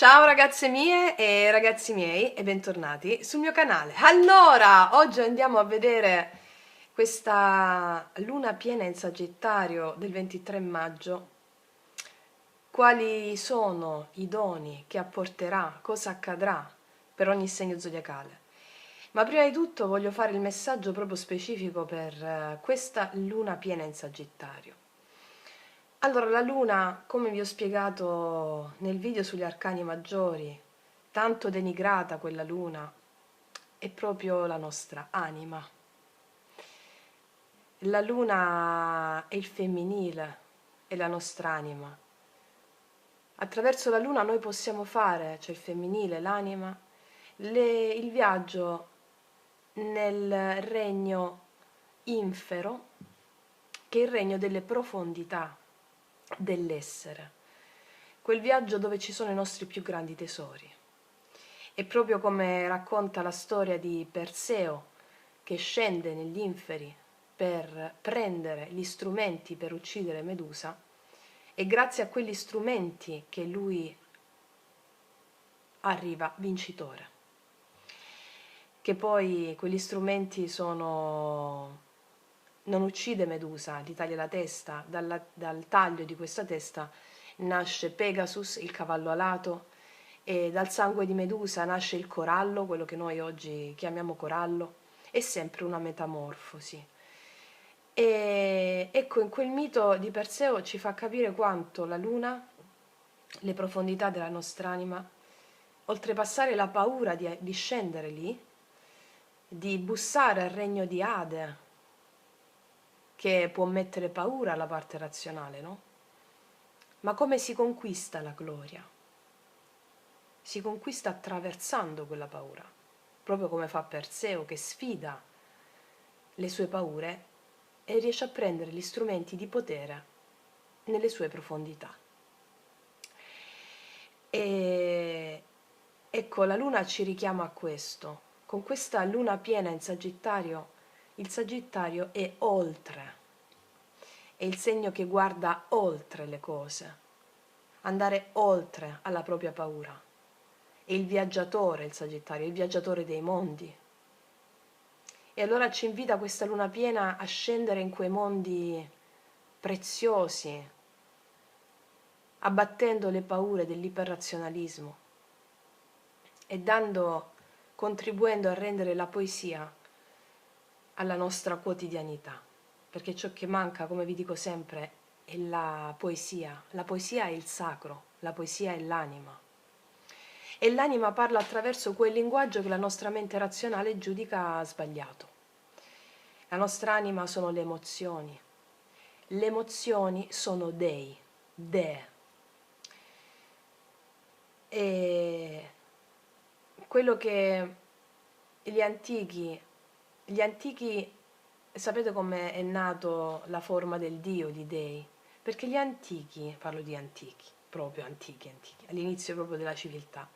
Ciao ragazze mie e ragazzi miei e bentornati sul mio canale. Allora, oggi andiamo a vedere questa luna piena in Sagittario del 23 maggio. Quali sono i doni che apporterà, cosa accadrà per ogni segno zodiacale. Ma prima di tutto voglio fare il messaggio proprio specifico per questa luna piena in Sagittario. Allora, la luna, come vi ho spiegato nel video sugli arcani maggiori, tanto denigrata quella luna, è proprio la nostra anima. La luna è il femminile, è la nostra anima. Attraverso la luna noi possiamo fare, cioè il femminile, l'anima, il viaggio nel regno infero, che è il regno delle profondità dell'essere, quel viaggio dove ci sono i nostri più grandi tesori. È proprio come racconta la storia di Perseo che scende negli inferi per prendere gli strumenti per uccidere Medusa, e grazie a quegli strumenti che lui arriva vincitore. Che poi quegli strumenti sono: non uccide Medusa, gli taglia la testa, dal taglio di questa testa nasce Pegasus, il cavallo alato, e dal sangue di Medusa nasce il corallo, quello che noi oggi chiamiamo corallo. È sempre una metamorfosi. E ecco, in quel mito di Perseo ci fa capire quanto la luna, le profondità della nostra anima, oltrepassare la paura di scendere lì, di bussare al regno di Ade, che può mettere paura alla parte razionale, no? Ma come si conquista la gloria? Si conquista attraversando quella paura, proprio come fa Perseo, che sfida le sue paure e riesce a prendere gli strumenti di potere nelle sue profondità. E ecco, la luna ci richiama a questo. Con questa luna piena in Sagittario, il Sagittario è oltre, è il segno che guarda oltre le cose, andare oltre alla propria paura. È il viaggiatore, il Sagittario, il viaggiatore dei mondi. E allora ci invita questa luna piena a scendere in quei mondi preziosi, abbattendo le paure dell'iperrazionalismo e contribuendo a rendere la poesia alla nostra quotidianità. Perché ciò che manca, come vi dico sempre, è la poesia. La poesia è il sacro, la poesia è l'anima. E l'anima parla attraverso quel linguaggio che la nostra mente razionale giudica sbagliato. La nostra anima sono le emozioni. Le emozioni sono dei, dee. E quello che gli antichi, sapete come è nato la forma del Dio, di dei? Perché gli antichi, parlo di antichi, proprio antichi, all'inizio proprio della civiltà,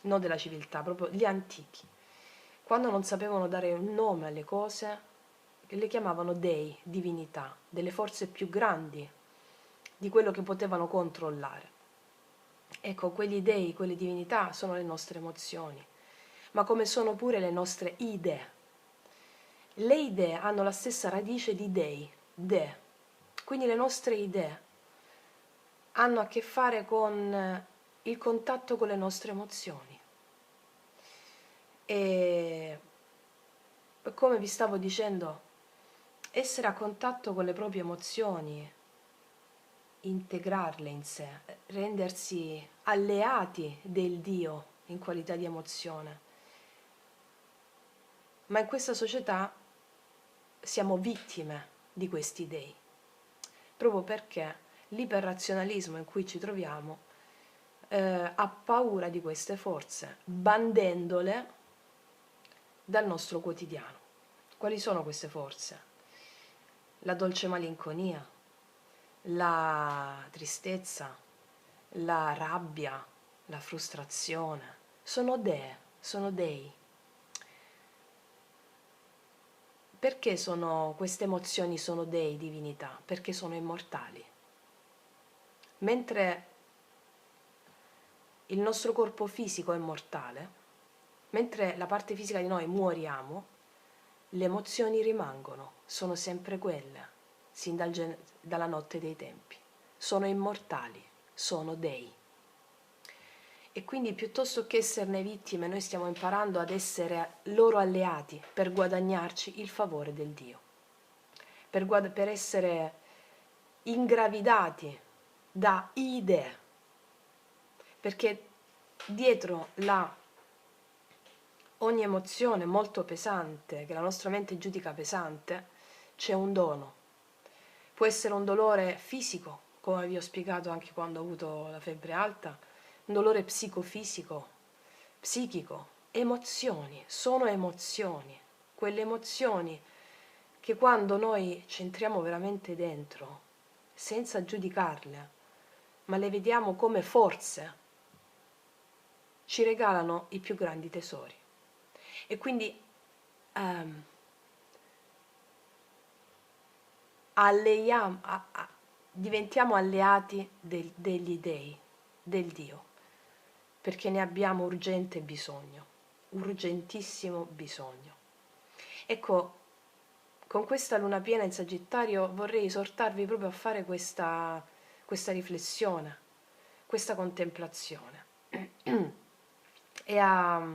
non della civiltà, proprio gli antichi, quando non sapevano dare un nome alle cose, le chiamavano dei, divinità, delle forze più grandi di quello che potevano controllare. Ecco, quegli dei, quelle divinità sono le nostre emozioni, ma come sono pure le nostre idee. Le idee hanno la stessa radice di dei, de. Quindi le nostre idee hanno a che fare con il contatto con le nostre emozioni. E come vi stavo dicendo, essere a contatto con le proprie emozioni, integrarle in sé, rendersi alleati del Dio in qualità di emozione. Ma in questa società siamo vittime di questi dei, proprio perché l'iperrazionalismo in cui ci troviamo ha paura di queste forze, bandendole dal nostro quotidiano. Quali sono queste forze? La dolce malinconia, la tristezza, la rabbia, la frustrazione. Sono dee, sono dei. Perché queste emozioni sono dei, divinità? Perché sono immortali. Mentre il nostro corpo fisico è mortale, mentre la parte fisica di noi muoriamo, le emozioni rimangono, sono sempre quelle, sin dalla notte dei tempi. Sono immortali, sono dei. E quindi piuttosto che esserne vittime, noi stiamo imparando ad essere loro alleati per guadagnarci il favore del Dio, per essere ingravidati da idee, perché dietro ogni emozione molto pesante, che la nostra mente giudica pesante, c'è un dono. Può essere un dolore fisico, come vi ho spiegato anche quando ho avuto la febbre alta, un dolore psicofisico, psichico, emozioni, sono emozioni, quelle emozioni che quando noi ci entriamo veramente dentro, senza giudicarle, ma le vediamo come forze, ci regalano i più grandi tesori. E quindi diventiamo alleati degli dei, del Dio, perché ne abbiamo urgente bisogno, urgentissimo bisogno. Ecco, con questa luna piena in Sagittario vorrei esortarvi proprio a fare questa riflessione, questa contemplazione e a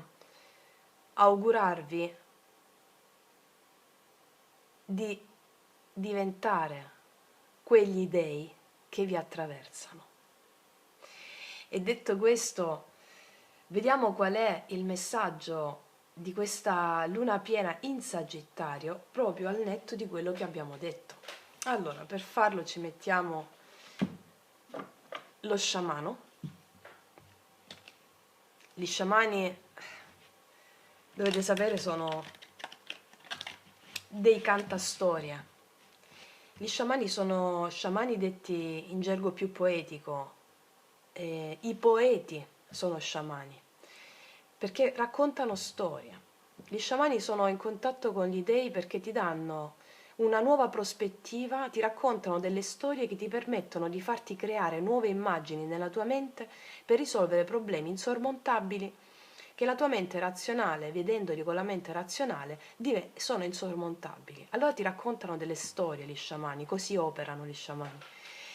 augurarvi di diventare quegli dei che vi attraversano. E detto questo, vediamo qual è il messaggio di questa luna piena in Sagittario proprio al netto di quello che abbiamo detto. Allora, per farlo ci mettiamo lo sciamano. Gli sciamani, dovete sapere, sono dei cantastorie. Gli sciamani sono sciamani detti in gergo più poetico. I poeti sono sciamani perché raccontano storie. Gli sciamani sono in contatto con gli dei perché ti danno una nuova prospettiva, ti raccontano delle storie che ti permettono di farti creare nuove immagini nella tua mente per risolvere problemi insormontabili che la tua mente razionale, vedendoli con la mente razionale, sono insormontabili. Allora ti raccontano delle storie gli sciamani, così operano gli sciamani.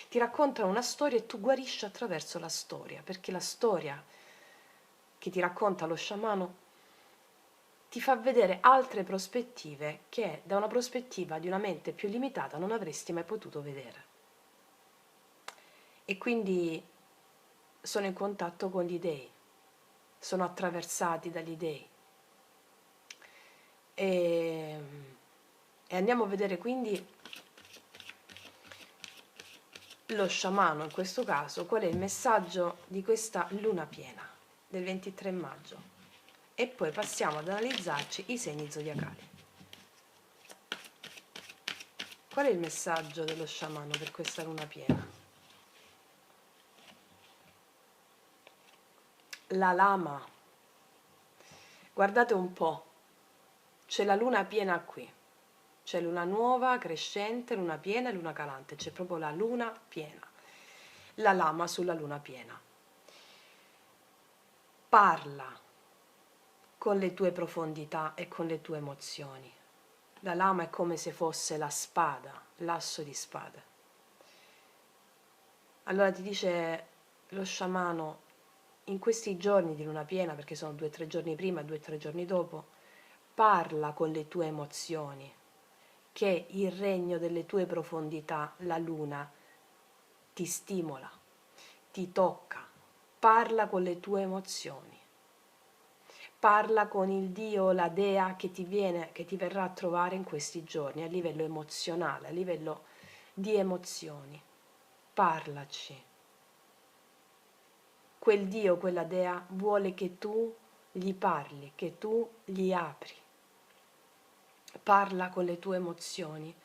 Ti raccontano una storia e tu guarisci attraverso la storia, perché la storia che ti racconta lo sciamano ti fa vedere altre prospettive che da una prospettiva di una mente più limitata non avresti mai potuto vedere. E quindi sono in contatto con gli dei, sono attraversati dagli dei. E andiamo a vedere quindi lo sciamano, in questo caso, qual è il messaggio di questa luna piena del 23 maggio. E poi passiamo ad analizzarci i segni zodiacali. Qual è il messaggio dello sciamano per questa luna piena? La lama. Guardate un po', c'è la luna piena qui, c'è luna nuova, crescente, luna piena e luna calante, c'è proprio la luna piena, la lama sulla luna piena. Parla con le tue profondità e con le tue emozioni. La lama è come se fosse la spada, l'asso di spade. Allora ti dice lo sciamano, in questi giorni di luna piena, perché sono 2 o 3 giorni prima e 2 o 3 giorni dopo, parla con le tue emozioni, che il regno delle tue profondità, la luna, ti stimola, ti tocca, parla con le tue emozioni. Parla con il Dio, la Dea che ti verrà a trovare in questi giorni a livello emozionale, a livello di emozioni. Parlaci. Quel Dio, quella Dea vuole che tu gli parli, che tu gli apri. Parla con le tue emozioni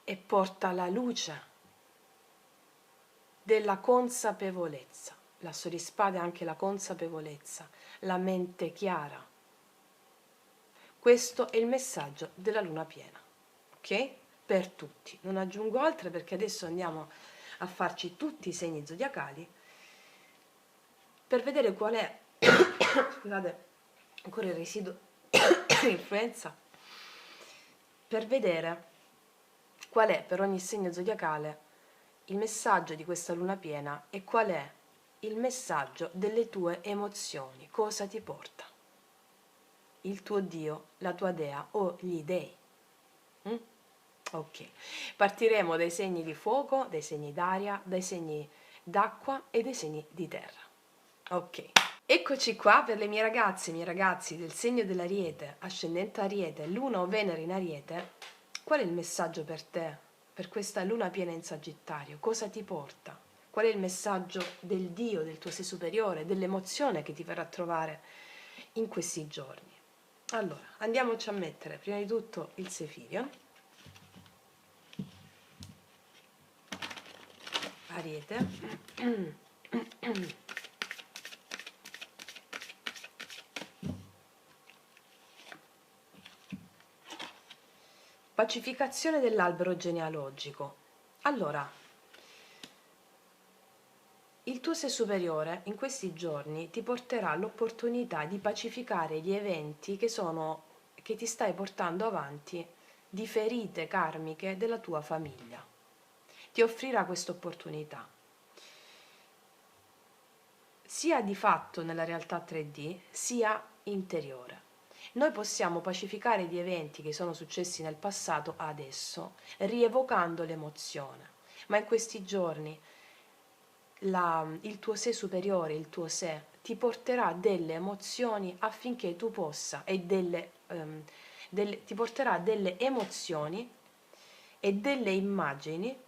e porta la luce della consapevolezza. L'asso di spade è anche la consapevolezza, la mente chiara. Questo è il messaggio della luna piena, ok? Per tutti. Non aggiungo altre perché adesso andiamo a farci tutti i segni zodiacali per vedere qual è, scusate, ancora il residuo di influenza, per vedere qual è per ogni segno zodiacale il messaggio di questa luna piena e qual è il messaggio delle tue emozioni, cosa ti porta il tuo Dio, la tua dea o gli dei. Ok, partiremo dai segni di fuoco, dai segni d'aria, dai segni d'acqua e dai segni di terra. Ok, eccoci qua per le mie ragazze e i miei ragazzi del segno dell'Ariete, ascendente Ariete, Luna o Venere in Ariete. Qual è il messaggio per te, per questa luna piena in Sagittario? Cosa ti porta? Qual è il messaggio del Dio, del tuo sé superiore, dell'emozione che ti verrà a trovare in questi giorni? Allora, andiamoci a mettere prima di tutto il Sefirion, Ariete, pacificazione dell'albero genealogico. Allora, il tuo sé superiore in questi giorni ti porterà l'opportunità di pacificare gli eventi che ti stai portando avanti di ferite karmiche della tua famiglia. Ti offrirà questa opportunità, sia di fatto nella realtà 3D, sia interiore. Noi possiamo pacificare gli eventi che sono successi nel passato adesso, rievocando l'emozione, ma in questi giorni il tuo sé superiore, il tuo sé, ti porterà delle emozioni affinché tu possa, ti porterà delle emozioni e delle immagini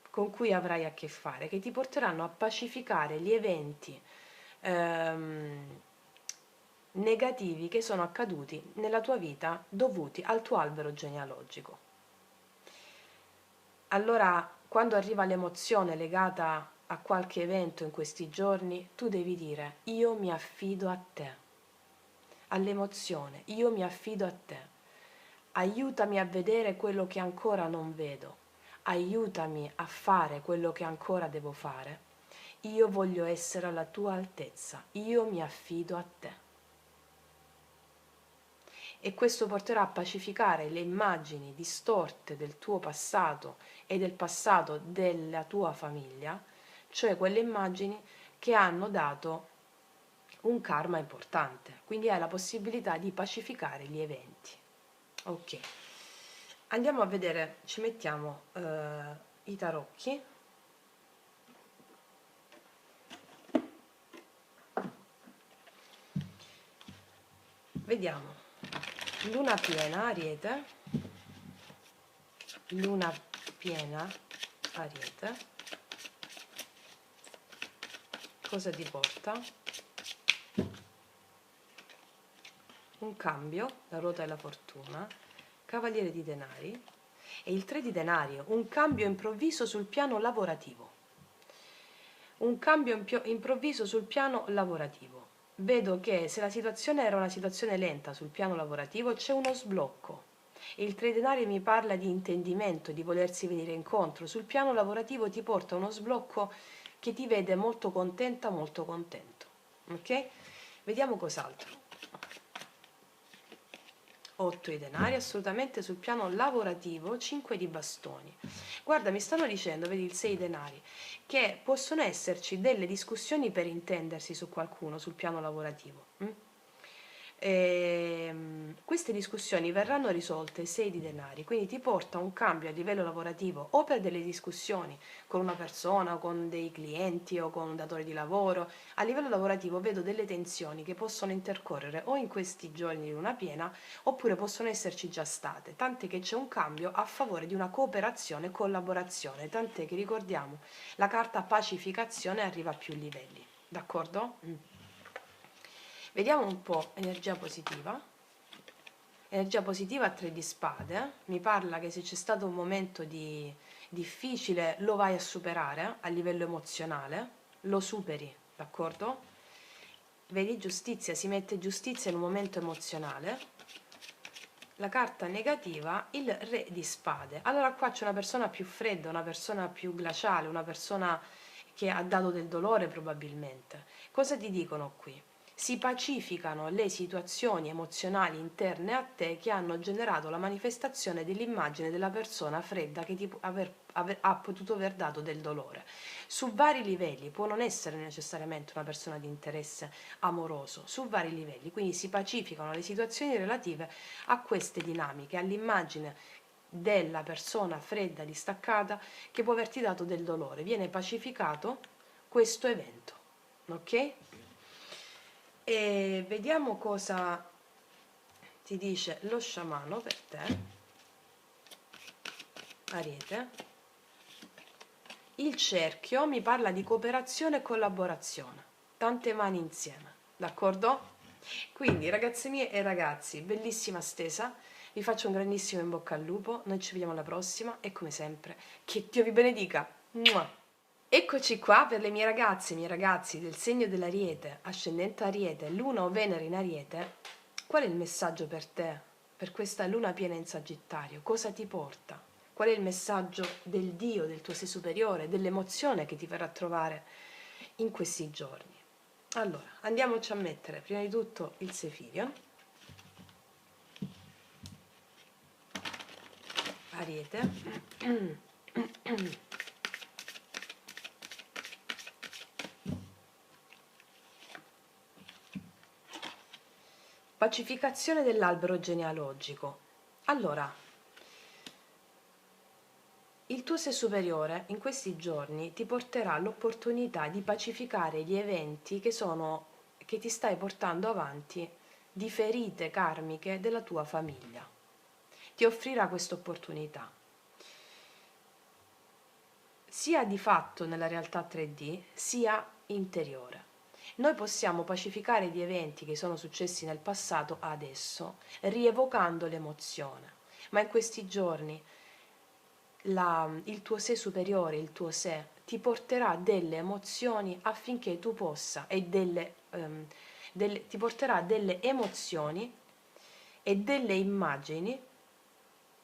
con cui avrai a che fare, che ti porteranno a pacificare gli eventi negativi che sono accaduti nella tua vita dovuti al tuo albero genealogico. Allora, quando arriva l'emozione legata a qualche evento in questi giorni, tu devi dire: io mi affido a te, all'emozione, io mi affido a te, aiutami a vedere quello che ancora non vedo, aiutami a fare quello che ancora devo fare, io voglio essere alla tua altezza, io mi affido a te. E questo porterà a pacificare le immagini distorte del tuo passato e del passato della tua famiglia, cioè quelle immagini che hanno dato un karma importante. Quindi hai la possibilità di pacificare gli eventi. Ok, andiamo a vedere, ci mettiamo i tarocchi. Vediamo. Luna piena, Ariete, luna piena, Ariete, cosa ti porta? Un cambio, la ruota della fortuna, cavaliere di denari e il 3 di denari, un cambio improvviso sul piano lavorativo. Un cambio improvviso sul piano lavorativo. Vedo che se la situazione era una situazione lenta sul piano lavorativo, c'è uno sblocco. Il 3 denari mi parla di intendimento, di volersi venire incontro. Sul piano lavorativo ti porta uno sblocco che ti vede molto contenta, molto contento. Ok? Vediamo cos'altro. 8 i denari, assolutamente sul piano lavorativo, 5 di bastoni. Guarda, mi stanno dicendo, vedi il 6 denari, che possono esserci delle discussioni per intendersi su qualcuno sul piano lavorativo. Queste discussioni verranno risolte 6 di denari, quindi ti porta un cambio a livello lavorativo o per delle discussioni con una persona o con dei clienti o con un datore di lavoro. A livello lavorativo vedo delle tensioni che possono intercorrere o in questi giorni di luna piena oppure possono esserci già state, tant'è che c'è un cambio a favore di una cooperazione e collaborazione, tant'è che ricordiamo la carta pacificazione arriva a più livelli, d'accordo? Vediamo un po' energia positiva. Energia positiva a 3 di spade, mi parla che se c'è stato un momento difficile lo vai a superare a livello emozionale, lo superi, d'accordo? Vedi giustizia, si mette giustizia in un momento emozionale. La carta negativa, il re di spade. Allora qua c'è una persona più fredda, una persona più glaciale, una persona che ha dato del dolore probabilmente. Cosa ti dicono qui? Si pacificano le situazioni emozionali interne a te che hanno generato la manifestazione dell'immagine della persona fredda che ti ha potuto aver dato del dolore. Su vari livelli, può non essere necessariamente una persona di interesse amoroso, su vari livelli, quindi si pacificano le situazioni relative a queste dinamiche, all'immagine della persona fredda, distaccata, che può averti dato del dolore. Viene pacificato questo evento, ok? E vediamo cosa ti dice lo sciamano per te, Ariete. Il cerchio mi parla di cooperazione e collaborazione, tante mani insieme, d'accordo? Quindi ragazze mie e ragazzi, bellissima stesa, vi faccio un grandissimo in bocca al lupo, noi ci vediamo alla prossima e come sempre, che Dio vi benedica! Mua! Eccoci qua per le mie ragazze e i miei ragazzi del segno dell'Ariete, ascendente Ariete, Luna o Venere in Ariete. Qual è il messaggio per te, per questa luna piena in Sagittario? Cosa ti porta? Qual è il messaggio del Dio, del tuo sé superiore, dell'emozione che ti verrà a trovare in questi giorni? Allora, andiamoci a mettere prima di tutto il Sefirion, Ariete. Pacificazione dell'albero genealogico. Allora, il tuo sé superiore in questi giorni ti porterà l'opportunità di pacificare gli eventi che ti stai portando avanti di ferite karmiche della tua famiglia. Ti offrirà questa opportunità, sia di fatto nella realtà 3D, sia interiore. Noi possiamo pacificare gli eventi che sono successi nel passato adesso, rievocando l'emozione, ma in questi giorni il tuo sé superiore, il tuo sé, ti porterà delle emozioni affinché tu possa, ti porterà delle emozioni e delle immagini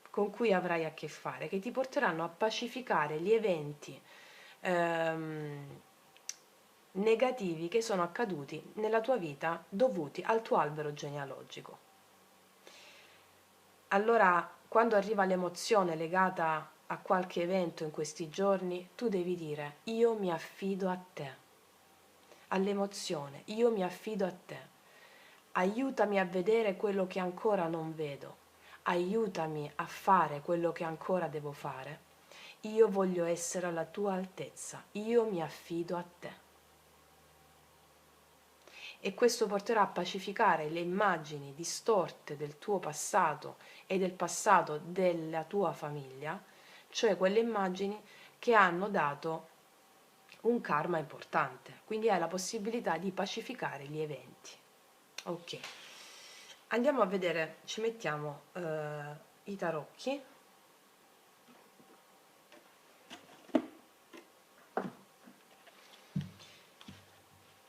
con cui avrai a che fare, che ti porteranno a pacificare gli eventi negativi che sono accaduti nella tua vita dovuti al tuo albero genealogico. Allora, quando arriva l'emozione legata a qualche evento in questi giorni, tu devi dire: io mi affido a te, all'emozione, io mi affido a te, aiutami a vedere quello che ancora non vedo, aiutami a fare quello che ancora devo fare, io voglio essere alla tua altezza, io mi affido a te. E questo porterà a pacificare le immagini distorte del tuo passato e del passato della tua famiglia, cioè quelle immagini che hanno dato un karma importante. Quindi hai la possibilità di pacificare gli eventi. Ok, andiamo a vedere, ci mettiamo i tarocchi.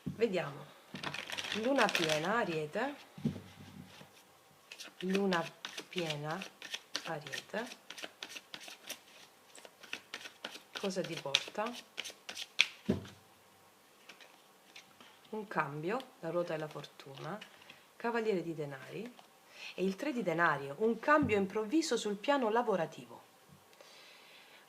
Vediamo. Luna piena, Ariete, luna piena, Ariete, cosa ti porta? Un cambio, la ruota della fortuna, cavaliere di denari e il 3 di denari, un cambio improvviso sul piano lavorativo.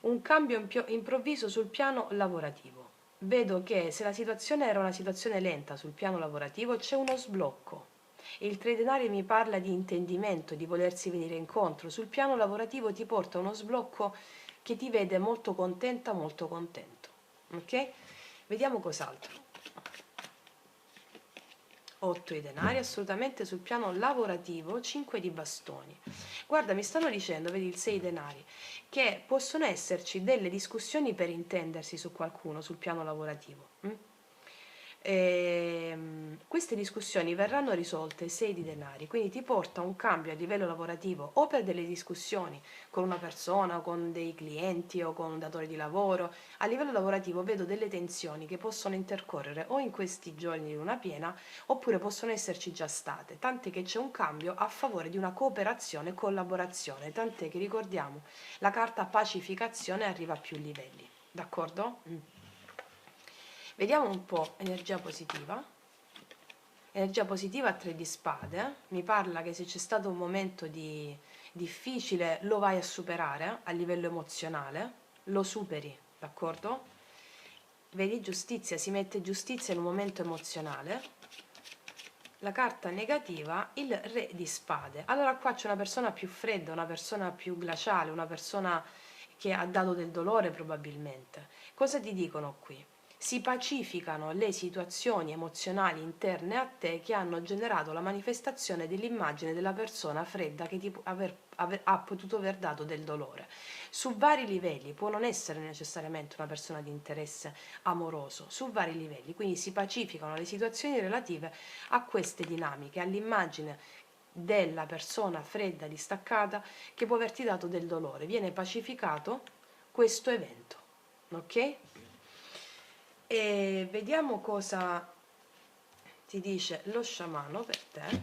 Un cambio improvviso sul piano lavorativo. Vedo che se la situazione era una situazione lenta sul piano lavorativo, c'è uno sblocco. Il 3 denari mi parla di intendimento, di volersi venire incontro. Sul piano lavorativo ti porta uno sblocco che ti vede molto contenta, molto contento. Ok? Vediamo cos'altro. 8 i denari, assolutamente sul piano lavorativo, 5 di bastoni. Guarda, mi stanno dicendo, vedi il 6 denari, che possono esserci delle discussioni per intendersi su qualcuno sul piano lavorativo. Queste discussioni verranno risolte 6 di denari, quindi ti porta un cambio a livello lavorativo o per delle discussioni con una persona o con dei clienti o con un datore di lavoro. A livello lavorativo vedo delle tensioni che possono intercorrere o in questi giorni di luna piena oppure possono esserci già state, tant'è che c'è un cambio a favore di una cooperazione e collaborazione, tant'è che ricordiamo la carta pacificazione arriva a più livelli, d'accordo? Vediamo un po' energia positiva. Energia positiva a 3 di spade, mi parla che se c'è stato un momento difficile lo vai a superare a livello emozionale, lo superi, d'accordo? Vedi giustizia, si mette giustizia in un momento emozionale. La carta negativa, il re di spade. Allora qua c'è una persona più fredda, una persona più glaciale, una persona che ha dato del dolore probabilmente. Cosa ti dicono qui? Si pacificano le situazioni emozionali interne a te che hanno generato la manifestazione dell'immagine della persona fredda che ti ha potuto aver dato del dolore. Su vari livelli, può non essere necessariamente una persona di interesse amoroso, su vari livelli, quindi si pacificano le situazioni relative a queste dinamiche, all'immagine della persona fredda, distaccata, che può averti dato del dolore. Viene pacificato questo evento, ok? E vediamo cosa ti dice lo sciamano per te,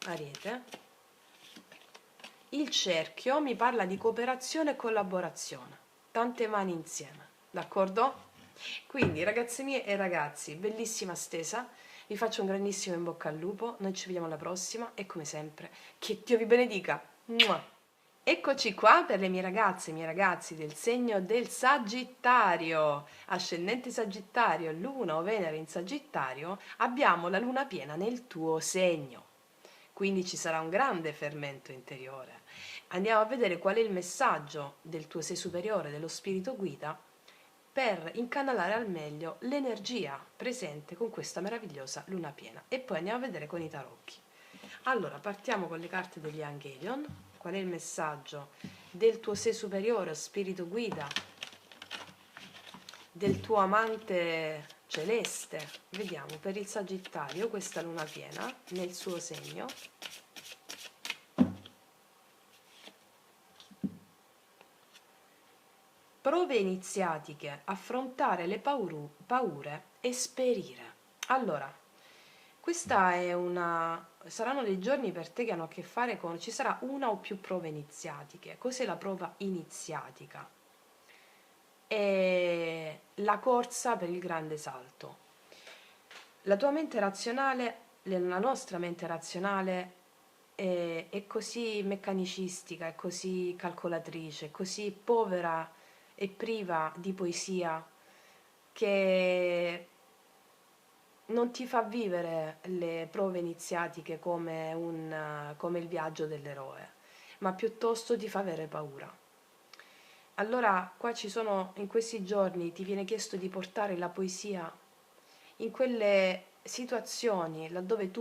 Ariete. Il cerchio mi parla di cooperazione e collaborazione, tante mani insieme, d'accordo? Quindi ragazze mie e ragazzi, bellissima stesa, vi faccio un grandissimo in bocca al lupo, noi ci vediamo alla prossima e come sempre, che Dio vi benedica! Mua! Eccoci qua per le mie ragazze e i miei ragazzi del segno del Sagittario, ascendente Sagittario, Luna o Venere in Sagittario, abbiamo la luna piena nel tuo segno, quindi ci sarà un grande fermento interiore. Andiamo a vedere qual è il messaggio del tuo sé superiore, dello spirito guida, per incanalare al meglio l'energia presente con questa meravigliosa luna piena. E poi andiamo a vedere con i tarocchi. Allora, partiamo con le carte degli Angelion. Qual è il messaggio del tuo sé superiore, spirito guida, del tuo amante celeste? Vediamo per il Sagittario questa luna piena nel suo segno. Prove iniziatiche, affrontare le paure, esperire. Allora, questa è saranno dei giorni per te che hanno a che fare con, ci sarà una o più prove iniziatiche. Cos'è la prova iniziatica? È la corsa per il grande salto. La tua mente razionale, la nostra mente razionale è così meccanicistica, è così calcolatrice, è così povera e priva di poesia che non ti fa vivere le prove iniziatiche come il viaggio dell'eroe, ma piuttosto ti fa avere paura. Allora, qua in questi giorni ti viene chiesto di portare la poesia in quelle situazioni laddove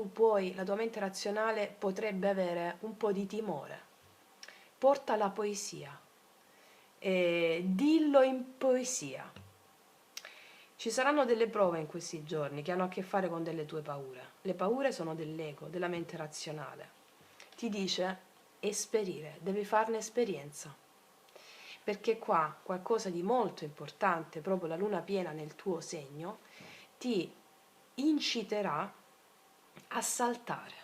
la tua mente razionale potrebbe avere un po' di timore. Porta la poesia, dillo in poesia. Ci saranno delle prove in questi giorni che hanno a che fare con delle tue paure. Le paure sono dell'ego, della mente razionale. Ti dice esperire, devi farne esperienza. Perché qua qualcosa di molto importante, proprio la luna piena nel tuo segno, ti inciterà a saltare,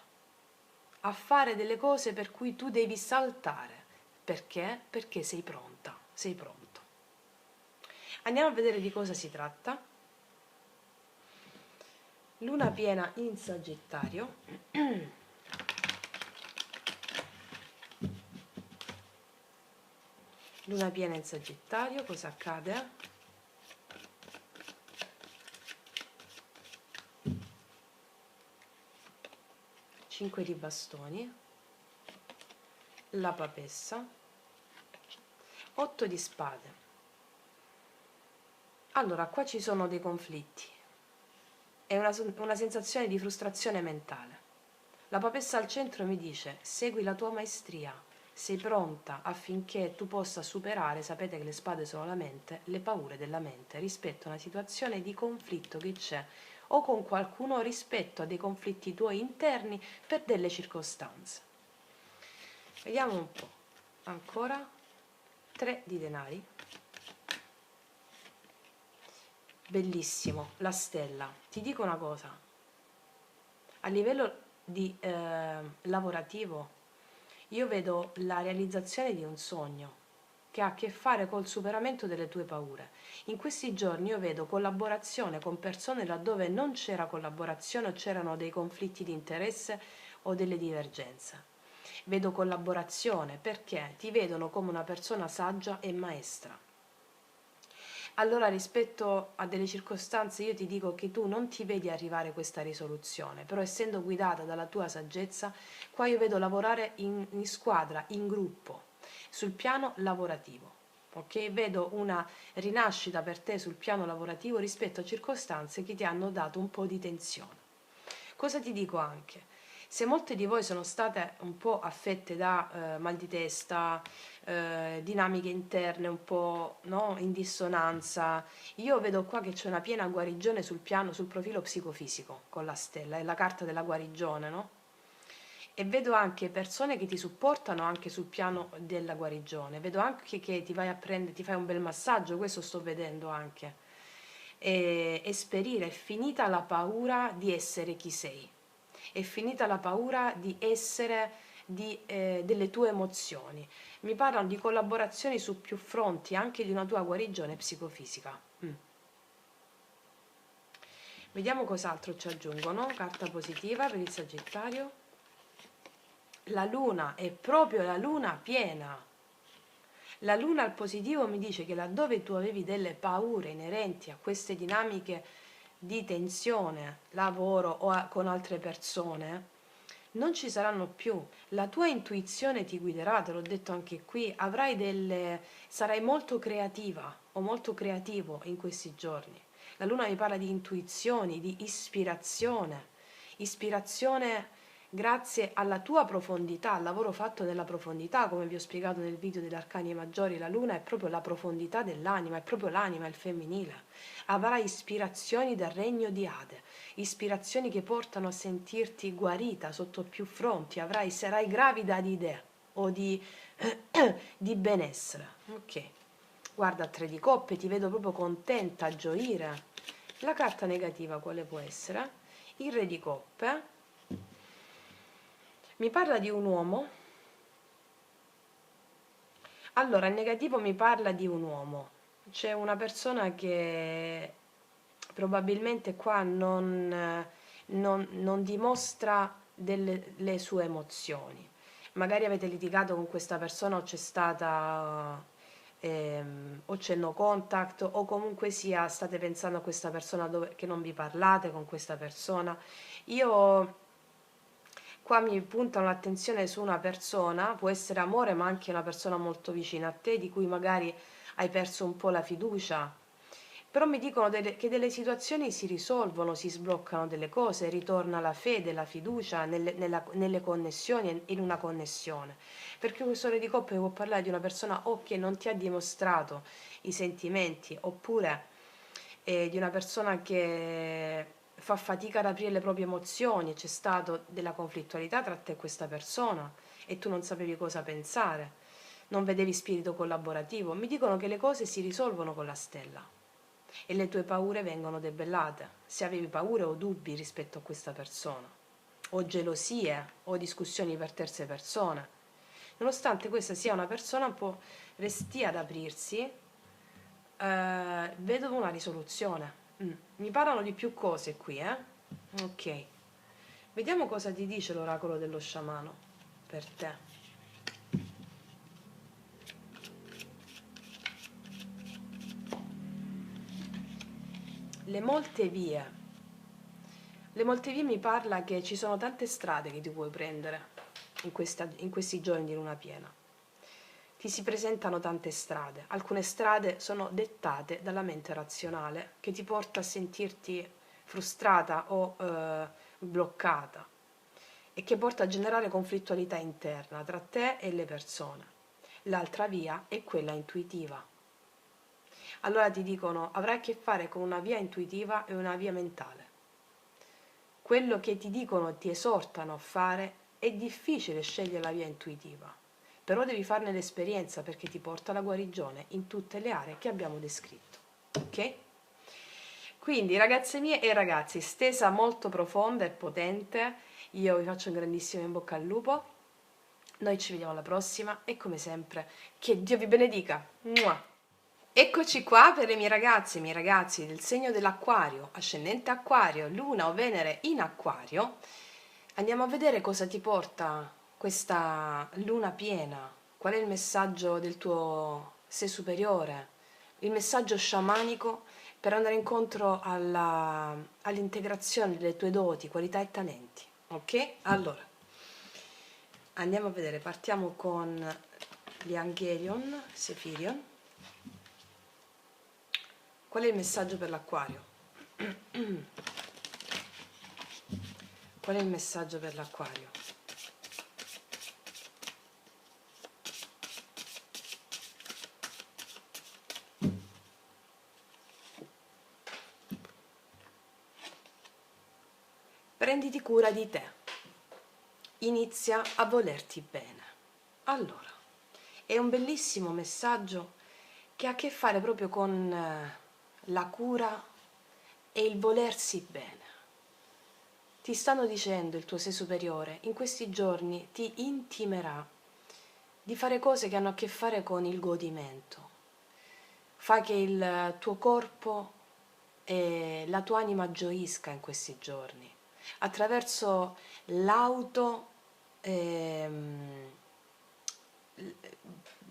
a fare delle cose per cui tu devi saltare. Perché? Perché sei pronta, sei pronto. Andiamo a vedere di cosa si tratta. Luna piena in Sagittario. Luna piena in Sagittario, cosa accade? Cinque di bastoni, la papessa, 8 di spade. Allora, qua ci sono dei conflitti, è una sensazione di frustrazione mentale. La papessa al centro mi dice: segui la tua maestria, sei pronta affinché tu possa superare, sapete che le spade sono la mente, le paure della mente rispetto a una situazione di conflitto che c'è o con qualcuno o rispetto a dei conflitti tuoi interni per delle circostanze. Vediamo un po'. Ancora 3 di denari. Bellissimo, la stella. Ti dico una cosa, a livello lavorativo io vedo la realizzazione di un sogno che ha a che fare col superamento delle tue paure. In questi giorni io vedo collaborazione con persone laddove non c'era collaborazione o c'erano dei conflitti di interesse o delle divergenze. Vedo collaborazione perché ti vedono come una persona saggia e maestra. Allora rispetto a delle circostanze io ti dico che tu non ti vedi arrivare a questa risoluzione, però essendo guidata dalla tua saggezza, qua io vedo lavorare in squadra, in gruppo, sul piano lavorativo. Ok? Vedo una rinascita per te sul piano lavorativo rispetto a circostanze che ti hanno dato un po' di tensione. Cosa ti dico anche? Se molte di voi sono state un po' affette da mal di testa, dinamiche interne un po', no, in dissonanza, io vedo qua che c'è una piena guarigione sul piano, sul profilo psicofisico con la stella, è la carta della guarigione, no? E vedo anche persone che ti supportano anche sul piano della guarigione, vedo anche che ti vai a prendere, ti fai un bel massaggio, questo sto vedendo anche. E esperire, è finita la paura di essere chi sei, è finita la paura di essere delle tue emozioni. Mi parlano di collaborazioni su più fronti, anche di una tua guarigione psicofisica. Vediamo cos'altro ci aggiungono. Carta positiva per il Sagittario. La luna è proprio la luna piena. La luna al positivo mi dice che laddove tu avevi delle paure inerenti a queste dinamiche di tensione, lavoro o con altre persone, non ci saranno più. La tua intuizione ti guiderà, te l'ho detto anche qui, sarai molto creativa o molto creativo in questi giorni. La luna mi parla di intuizioni, di ispirazione grazie alla tua profondità, al lavoro fatto nella profondità, come vi ho spiegato nel video degli arcani maggiori. La luna è proprio la profondità dell'anima, è proprio l'anima, il femminile. Avrai ispirazioni dal regno di Ade, ispirazioni che portano a sentirti guarita sotto più fronti, sarai gravida di idee o di benessere. Ok, guarda, 3 di coppe, ti vedo proprio contenta, a gioire. La carta negativa quale può essere? Il re di coppe. Mi parla di un uomo. Allora, il negativo mi parla di un uomo. C'è una persona che probabilmente qua non dimostra le sue emozioni. Magari avete litigato con questa persona o c'è stata o c'è no contact o comunque sia state pensando a questa persona che non vi parlate con questa persona. Io qua mi puntano l'attenzione su una persona, può essere amore ma anche una persona molto vicina a te di cui magari hai perso un po' la fiducia, però mi dicono che delle situazioni si risolvono, si sbloccano delle cose, ritorna la fede, la fiducia nelle connessioni, in una connessione. Perché questo re di coppe può parlare di una persona o che non ti ha dimostrato i sentimenti, oppure di una persona che fa fatica ad aprire le proprie emozioni, c'è stato della conflittualità tra te e questa persona e tu non sapevi cosa pensare, non vedevi spirito collaborativo. Mi dicono che le cose si risolvono con la stella e le tue paure vengono debellate, se avevi paure o dubbi rispetto a questa persona, o gelosie o discussioni per terze persone. Nonostante questa sia una persona un po' restia ad aprirsi, vedo una risoluzione. Mi parlano di più cose qui, Ok. Vediamo cosa ti dice l'oracolo dello sciamano per te. Le molte vie. Le molte vie mi parla che ci sono tante strade che ti puoi prendere in questi giorni di luna piena. Ti si presentano tante strade. Alcune strade sono dettate dalla mente razionale che ti porta a sentirti frustrata o bloccata e che porta a generare conflittualità interna tra te e le persone. L'altra via è quella intuitiva. Allora ti dicono, avrai a che fare con una via intuitiva e una via mentale. Quello che ti dicono, ti esortano a fare, è difficile scegliere la via intuitiva, però devi farne l'esperienza perché ti porta alla guarigione in tutte le aree che abbiamo descritto. Ok? Quindi ragazze mie e ragazzi, stesa molto profonda e potente, io vi faccio un grandissimo in bocca al lupo. Noi ci vediamo alla prossima e come sempre, che Dio vi benedica. Mua. Eccoci qua per le mie ragazze e i miei ragazzi del segno dell'Acquario, ascendente Acquario, Luna o Venere in Acquario. Andiamo a vedere cosa ti porta questa luna piena, qual è il messaggio del tuo sé superiore, il messaggio sciamanico per andare incontro all'integrazione delle tue doti, qualità e talenti. Ok? Allora, andiamo a vedere, partiamo con gli Angelion, Sephirion. Qual è il messaggio per l'Acquario? Qual è il messaggio per l'Acquario? Prenditi cura di te. Inizia a volerti bene. Allora, è un bellissimo messaggio che ha a che fare proprio con la cura e il volersi bene. Ti stanno dicendo, il tuo sé superiore, in questi giorni ti intimerà di fare cose che hanno a che fare con il godimento. Fa che il tuo corpo e la tua anima gioisca in questi giorni attraverso ehm,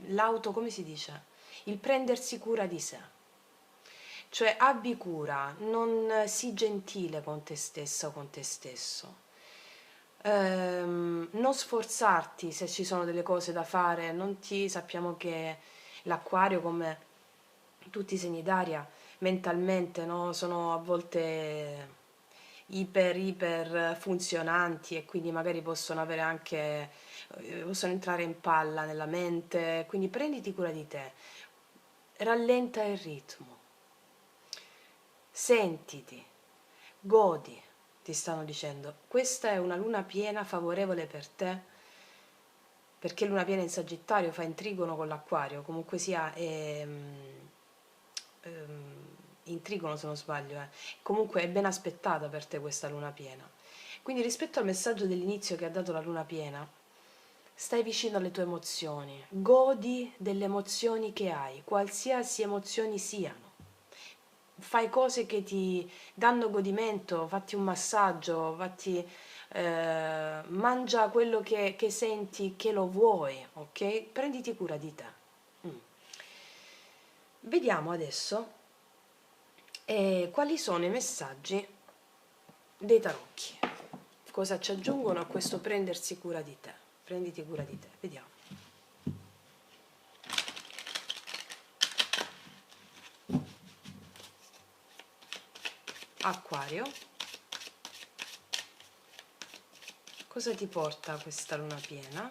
l'auto, come si dice? Il prendersi cura di sé. Cioè abbi cura, non sii gentile con te stessa o con te stesso. Non sforzarti se ci sono delle cose da fare, sappiamo che l'Acquario, come tutti i segni d'aria, mentalmente, no, sono a volte iper funzionanti e quindi magari possono avere anche possono entrare in palla nella mente, quindi prenditi cura di te, rallenta il ritmo, sentiti, godi, ti stanno dicendo. Questa è una luna piena favorevole per te, perché luna piena in Sagittario fa in trigono con l'Acquario, comunque sia in trigono se non sbaglio, comunque è ben aspettata per te questa luna piena. Quindi rispetto al messaggio dell'inizio che ha dato la luna piena, stai vicino alle tue emozioni, godi delle emozioni che hai, qualsiasi emozioni siano. Fai cose che ti danno godimento, fatti un massaggio, mangia quello che senti che lo vuoi, ok? Prenditi cura di te. Mm. Vediamo adesso quali sono i messaggi dei tarocchi. Cosa ci aggiungono a questo prendersi cura di te? Prenditi cura di te, vediamo. Acquario, cosa ti porta questa luna piena?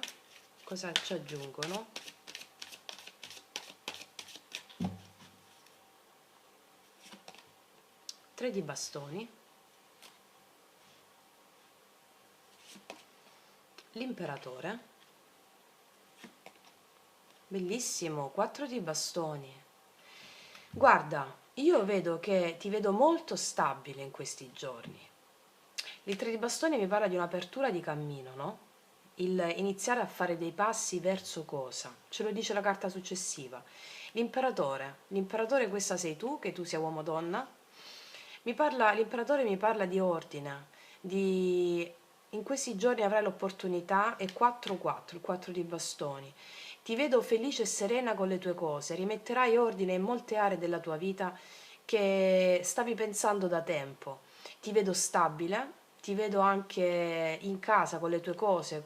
Cosa ci aggiungono? Tre di bastoni, l'imperatore, bellissimo, 4 di bastoni. Guarda, io vedo che ti vedo molto stabile in questi giorni. Il 3 di bastoni mi parla di un'apertura di cammino, no? Il iniziare a fare dei passi verso cosa? Ce lo dice la carta successiva. L'imperatore questa sei tu, che tu sia uomo o donna. L'imperatore mi parla di ordine, in questi giorni avrai l'opportunità, è 4-4, il 4 di bastoni. Ti vedo felice e serena con le tue cose, rimetterai ordine in molte aree della tua vita che stavi pensando da tempo. Ti vedo stabile, ti vedo anche in casa con le tue cose,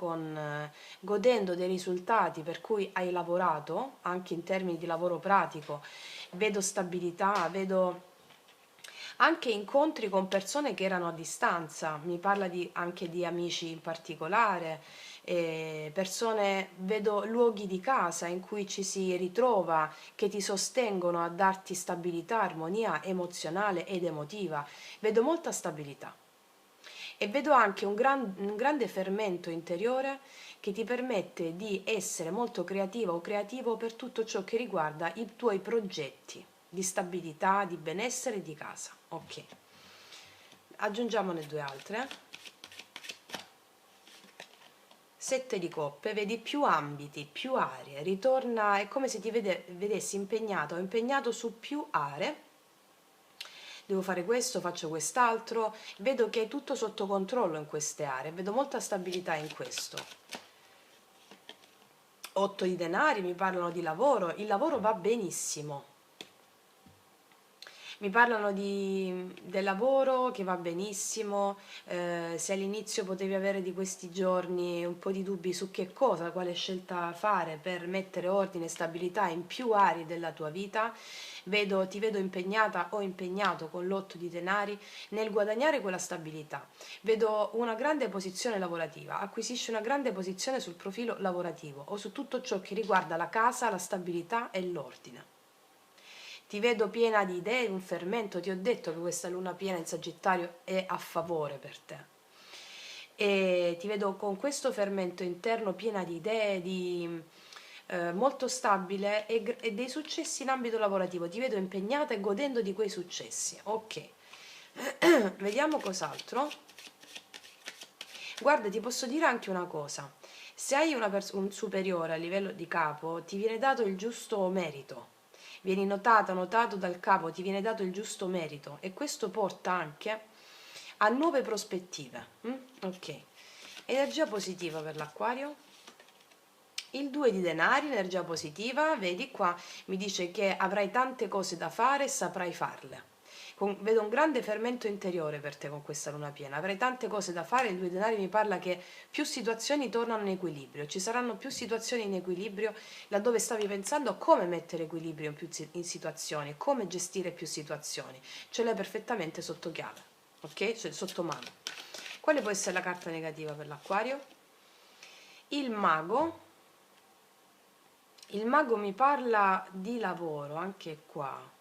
godendo dei risultati per cui hai lavorato, anche in termini di lavoro pratico. Vedo stabilità, vedo anche incontri con persone che erano a distanza, mi parla anche di amici in particolare, persone, vedo luoghi di casa in cui ci si ritrova, che ti sostengono a darti stabilità, armonia emozionale ed emotiva, vedo molta stabilità e vedo anche un grande fermento interiore che ti permette di essere molto creativa o creativo per tutto ciò che riguarda i tuoi progetti di stabilità, di benessere e di casa. Ok, aggiungiamone due altre. Sette di coppe, vedi più ambiti, più aree, ritorna, è come se ti vedessi impegnato o impegnato su più aree. Devo fare questo, faccio quest'altro, vedo che è tutto sotto controllo in queste aree, vedo molta stabilità in questo. 8 di denari, mi parlano di lavoro, il lavoro va benissimo. Mi parlano del lavoro che va benissimo, se all'inizio potevi avere di questi giorni un po' di dubbi su che cosa, quale scelta fare per mettere ordine e stabilità in più aree della tua vita, ti vedo impegnata o impegnato con l'8 di denari nel guadagnare quella stabilità. Vedo una grande posizione lavorativa, acquisisci una grande posizione sul profilo lavorativo o su tutto ciò che riguarda la casa, la stabilità e l'ordine. Ti vedo piena di idee, un fermento, ti ho detto che questa luna piena in Sagittario è a favore per te. E ti vedo con questo fermento interno piena di idee, molto stabile e dei successi in ambito lavorativo. Ti vedo impegnata e godendo di quei successi. Ok, vediamo cos'altro. Guarda, ti posso dire anche una cosa. Se hai un superiore a livello di capo, ti viene dato il giusto merito. Vieni notato dal capo, ti viene dato il giusto merito e questo porta anche a nuove prospettive. Ok, energia positiva per l'acquario. Il 2 di denari, energia positiva, vedi qua, mi dice che avrai tante cose da fare e saprai farle. Vedo un grande fermento interiore per te con questa luna piena, avrai tante cose da fare, il 2 di denari mi parla che più situazioni tornano in equilibrio, ci saranno più situazioni in equilibrio laddove stavi pensando a come mettere equilibrio in situazioni, come gestire più situazioni, ce l'hai perfettamente sotto chiave, ok? Cioè sotto mano. Quale può essere la carta negativa per l'acquario? Il mago. Il mago mi parla di lavoro, anche qua.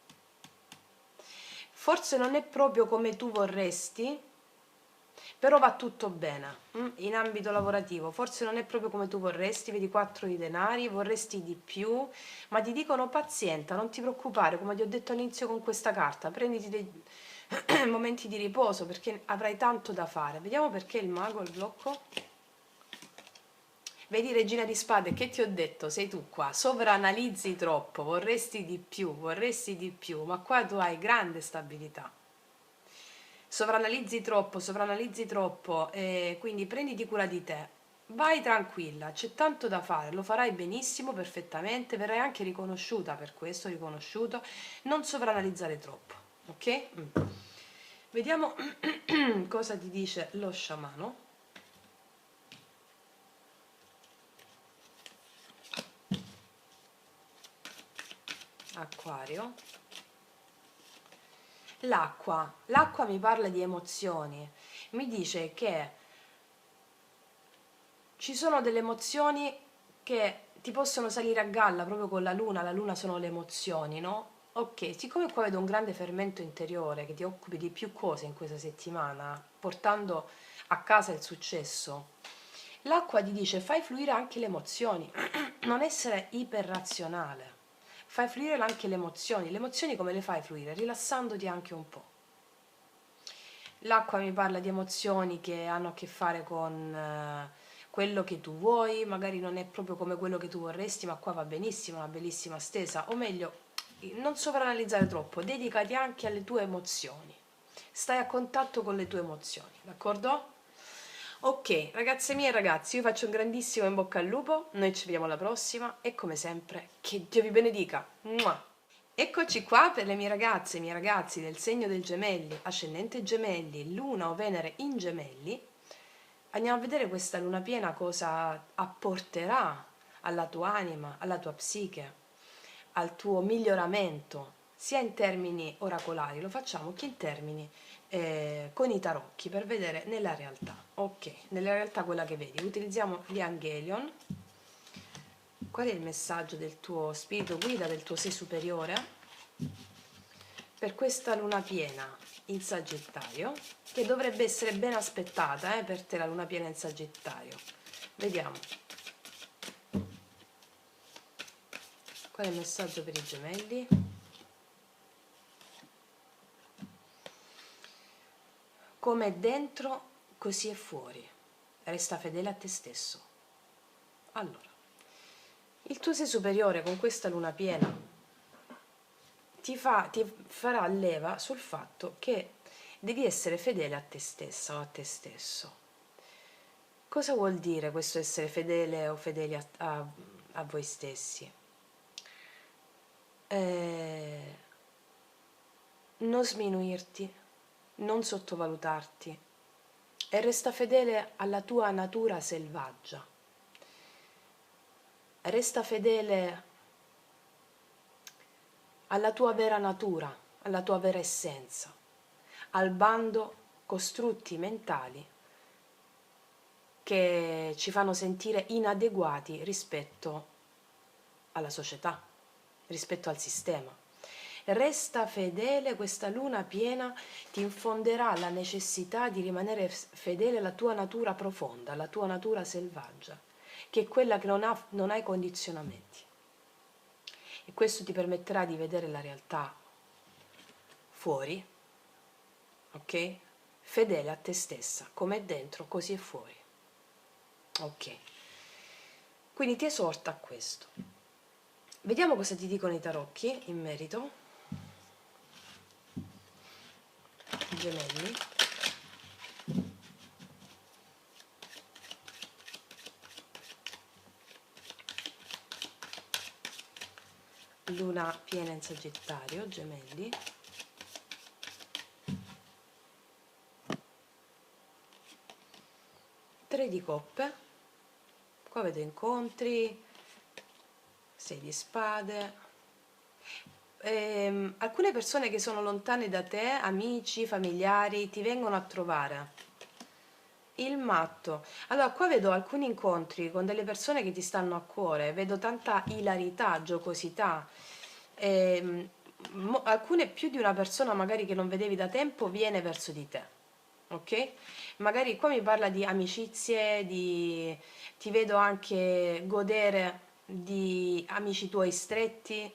Forse non è proprio come tu vorresti, però va tutto bene in ambito lavorativo. Forse non è proprio come tu vorresti, vedi 4 di denari, vorresti di più, ma ti dicono pazienza, non ti preoccupare, come ti ho detto all'inizio con questa carta, prenditi dei momenti di riposo perché avrai tanto da fare. Vediamo perché il mago, il blocco. Vedi regina di spade, che ti ho detto? Sei tu qua, sovranalizzi troppo, vorresti di più, ma qua tu hai grande stabilità. Sovranalizzi troppo, quindi prenditi cura di te. Vai tranquilla, c'è tanto da fare, lo farai benissimo, perfettamente, verrai anche riconosciuta per questo, riconosciuto. Non sovranalizzare troppo, ok? Vediamo cosa ti dice lo sciamano. Acquario. L'acqua mi parla di emozioni, mi dice che ci sono delle emozioni che ti possono salire a galla proprio con la luna sono le emozioni, no? Ok, siccome qua vedo un grande fermento interiore che ti occupi di più cose in questa settimana, portando a casa il successo, l'acqua ti dice fai fluire anche le emozioni, non essere iperrazionale. Fai fluire anche le emozioni come le fai fluire? Rilassandoti anche un po'. L'acqua mi parla di emozioni che hanno a che fare con quello che tu vuoi, magari non è proprio come quello che tu vorresti, ma qua va benissimo, una bellissima stesa, o meglio, non sovranalizzare troppo, dedicati anche alle tue emozioni, stai a contatto con le tue emozioni, d'accordo? Ok, ragazze mie e ragazzi, io faccio un grandissimo in bocca al lupo, noi ci vediamo alla prossima e come sempre, che Dio vi benedica. Mua! Eccoci qua per le mie ragazze e i miei ragazzi del segno del Gemelli, ascendente Gemelli, Luna o Venere in Gemelli. Andiamo a vedere questa luna piena cosa apporterà alla tua anima, alla tua psiche, al tuo miglioramento, sia in termini oracolari, lo facciamo che in termini con i tarocchi per vedere nella realtà. Ok, nella realtà quella che vedi. Utilizziamo gli Angelion. Qual è il messaggio del tuo spirito guida, del tuo sé superiore per questa luna piena in Sagittario, che dovrebbe essere ben aspettata per te la luna piena in Sagittario? Vediamo. Qual è il messaggio per i gemelli? Come è dentro, così è fuori. Resta fedele a te stesso. Allora, il tuo sé superiore con questa luna piena ti farà leva sul fatto che devi essere fedele a te stessa o a te stesso. Cosa vuol dire questo essere fedele o fedeli a voi stessi? Non sminuirti, non sottovalutarti e resta fedele alla tua natura selvaggia. Resta fedele alla tua vera natura, alla tua vera essenza, al bando costrutti mentali che ci fanno sentire inadeguati rispetto alla società, rispetto al sistema. Resta fedele, questa luna piena ti infonderà la necessità di rimanere fedele alla tua natura profonda, alla tua natura selvaggia, che è quella che non ha i condizionamenti. E questo ti permetterà di vedere la realtà fuori, ok? Fedele a te stessa, come è dentro, così è fuori. Ok. Quindi ti esorto a questo. Vediamo cosa ti dicono i tarocchi in merito. Gemelli. Luna piena in Sagittario, Gemelli. Tre di coppe. Qua vedo incontri, 6 di spade. Alcune persone che sono lontane da te, amici, familiari, ti vengono a trovare. Il matto. Allora, qua vedo alcuni incontri con delle persone che ti stanno a cuore, vedo tanta ilarità, giocosità. Alcune, più di una persona magari che non vedevi da tempo viene verso di te, ok? Magari qua mi parla di amicizie, ti vedo anche godere di amici tuoi stretti,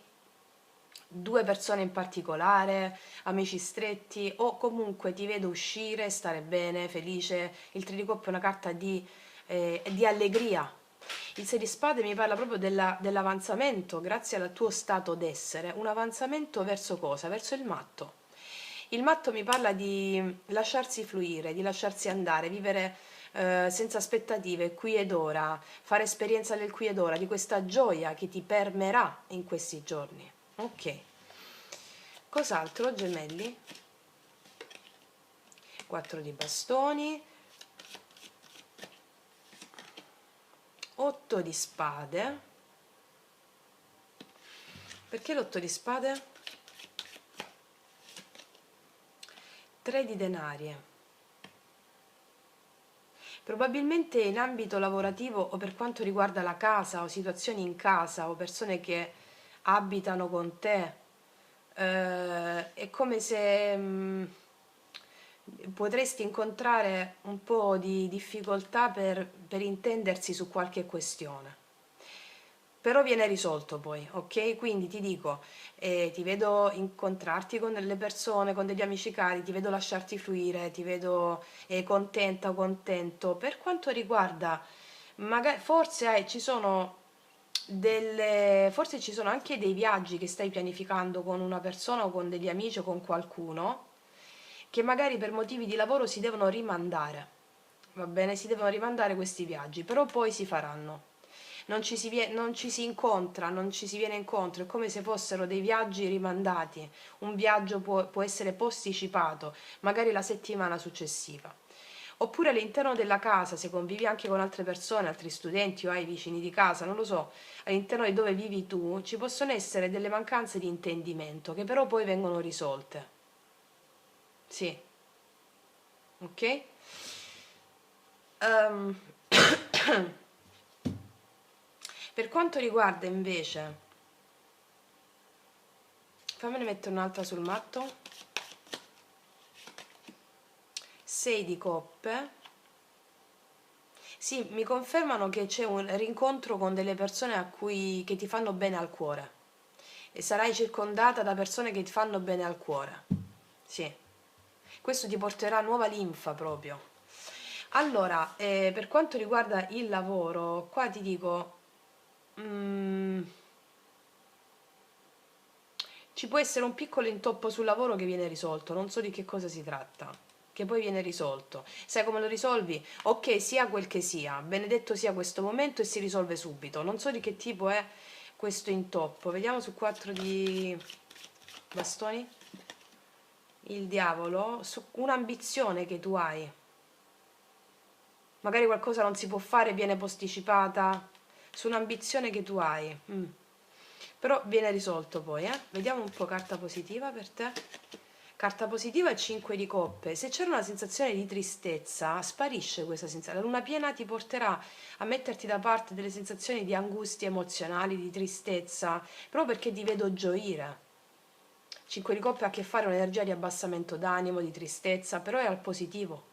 due persone in particolare, amici stretti, o comunque ti vedo uscire, stare bene, felice. Il 3 di coppe è una carta di allegria. Il 6 di spade mi parla proprio dell'avanzamento grazie al tuo stato d'essere. Un avanzamento verso cosa? Verso il matto. Il matto mi parla di lasciarsi fluire, di lasciarsi andare, vivere senza aspettative, qui ed ora, fare esperienza del qui ed ora, di questa gioia che ti permerà in questi giorni. Ok. Cos'altro, gemelli? 4 di bastoni, 8 di spade. Perché l'8 di spade? 3 di denarie. Probabilmente in ambito lavorativo o per quanto riguarda la casa o situazioni in casa o persone che abitano con te, è come se potresti incontrare un po' di difficoltà per intendersi su qualche questione. Però viene risolto poi, ok? Quindi ti dico, ti vedo incontrarti con delle persone, con degli amici cari, ti vedo lasciarti fluire, ti vedo contenta o contento. Per quanto riguarda, magari, forse ci sono anche dei viaggi che stai pianificando con una persona o con degli amici o con qualcuno, che magari per motivi di lavoro si devono rimandare, va bene? Si devono rimandare questi viaggi, però poi si faranno. Non ci si incontra, non ci si viene incontro, è come se fossero dei viaggi rimandati. Un viaggio può essere posticipato, magari la settimana successiva. Oppure all'interno della casa, se convivi anche con altre persone, altri studenti o hai vicini di casa, non lo so, all'interno di dove vivi tu, ci possono essere delle mancanze di intendimento che però poi vengono risolte. Sì, ok? Ehm, per quanto riguarda invece, fammene mettere un'altra sul matto, 6 di coppe. Sì, mi confermano che c'è un rincontro con delle persone che ti fanno bene al cuore e sarai circondata da persone che ti fanno bene al cuore. Sì, questo ti porterà nuova linfa proprio. Allora, per quanto riguarda il lavoro, qua ti dico, mm, ci può essere un piccolo intoppo sul lavoro che viene risolto, non so di che cosa si tratta, che poi viene risolto. Sai come lo risolvi? Ok, sia quel che sia, benedetto sia questo momento e si risolve subito. Non so di che tipo è questo intoppo. Vediamo su 4 di bastoni. Il diavolo, su un'ambizione che tu hai. Magari qualcosa non si può fare, viene posticipata, su un'ambizione che tu hai. Però viene risolto poi, eh? Vediamo un po' carta positiva per te. Carta positiva è 5 di coppe. Se c'era una sensazione di tristezza, sparisce questa sensazione. La luna piena ti porterà a metterti da parte delle sensazioni di angustia emozionali, di tristezza, proprio perché ti vedo gioire. 5 di coppe ha a che fare con un'energia di abbassamento d'animo, di tristezza, però è al positivo.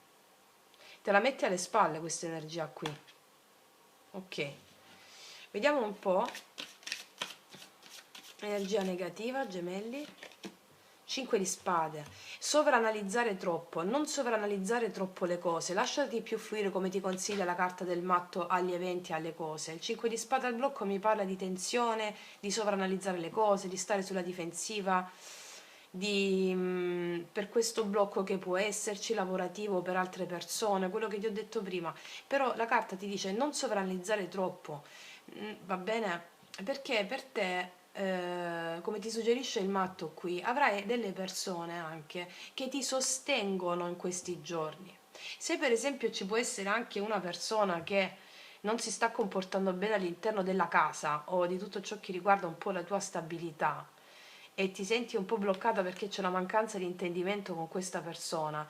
Te la metti alle spalle questa energia qui. Ok. Vediamo un po'. Energia negativa, gemelli. 5 di spade. Sovranalizzare troppo, non sovranalizzare troppo le cose, lasciati più fluire come ti consiglia la carta del matto agli eventi, alle cose. Il 5 di spade al blocco mi parla di tensione, di sovranalizzare le cose, di stare sulla difensiva, per questo blocco che può esserci lavorativo per altre persone, quello che ti ho detto prima. Però la carta ti dice non sovranalizzare troppo, va bene? Perché per te, come ti suggerisce il matto qui, avrai delle persone anche che ti sostengono in questi giorni. Se per esempio ci può essere anche una persona che non si sta comportando bene all'interno della casa o di tutto ciò che riguarda un po' la tua stabilità e ti senti un po' bloccata perché c'è una mancanza di intendimento con questa persona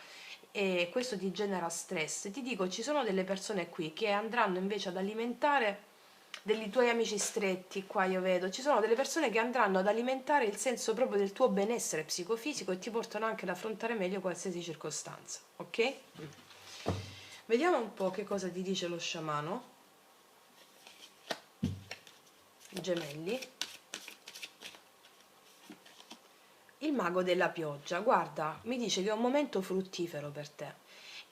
e questo ti genera stress, ti dico, ci sono delle persone qui che andranno invece ad alimentare dei tuoi amici stretti, qua io vedo, ci sono delle persone che andranno ad alimentare il senso proprio del tuo benessere psicofisico e ti portano anche ad affrontare meglio qualsiasi circostanza, ok? Vediamo un po' che cosa ti dice lo sciamano, gemelli. Il mago della pioggia, guarda, mi dice che è un momento fruttifero per te.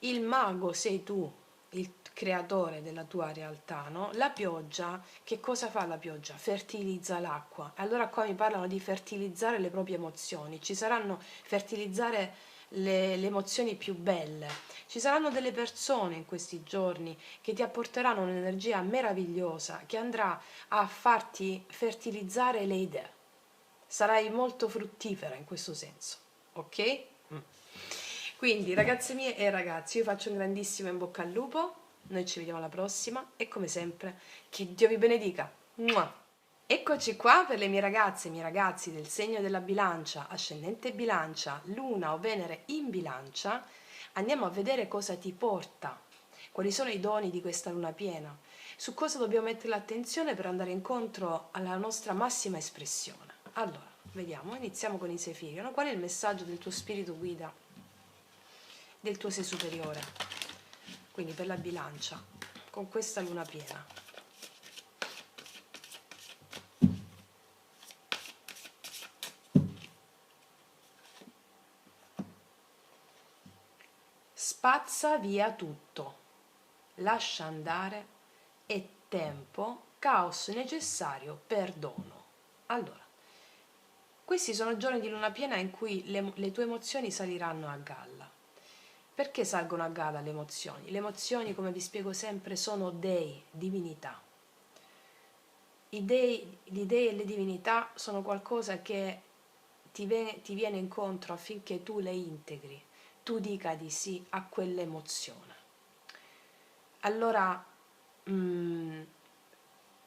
Il mago sei tu, il creatore della tua realtà, no? La pioggia, che cosa fa la pioggia? Fertilizza l'acqua. Allora qua mi parlano di fertilizzare le proprie emozioni, ci saranno fertilizzare le emozioni più belle. Ci saranno delle persone in questi giorni che ti apporteranno un'energia meravigliosa che andrà a farti fertilizzare le idee. Sarai molto fruttifera in questo senso, ok? Quindi ragazze mie e ragazzi, io faccio un grandissimo in bocca al lupo, noi ci vediamo alla prossima e come sempre che Dio vi benedica. Mua! Eccoci qua per le mie ragazze e i miei ragazzi del segno della bilancia, ascendente bilancia, luna o Venere in bilancia. Andiamo a vedere cosa ti porta, quali sono i doni di questa luna piena, su cosa dobbiamo mettere l'attenzione per andare incontro alla nostra massima espressione. Allora, vediamo, iniziamo con i Sefiri, no? Qual è il messaggio del tuo spirito guida, del tuo sé superiore? Quindi per la bilancia, con questa luna piena. Spazza via tutto, lascia andare, è tempo, caos necessario, perdono. Allora, questi sono giorni di luna piena in cui le tue emozioni saliranno a galla. Perché salgono a galla le emozioni? Le emozioni, come vi spiego sempre, sono dei, divinità. Gli dei e le divinità sono qualcosa che ti viene incontro affinché tu le integri, tu dica di sì a quell'emozione. Allora,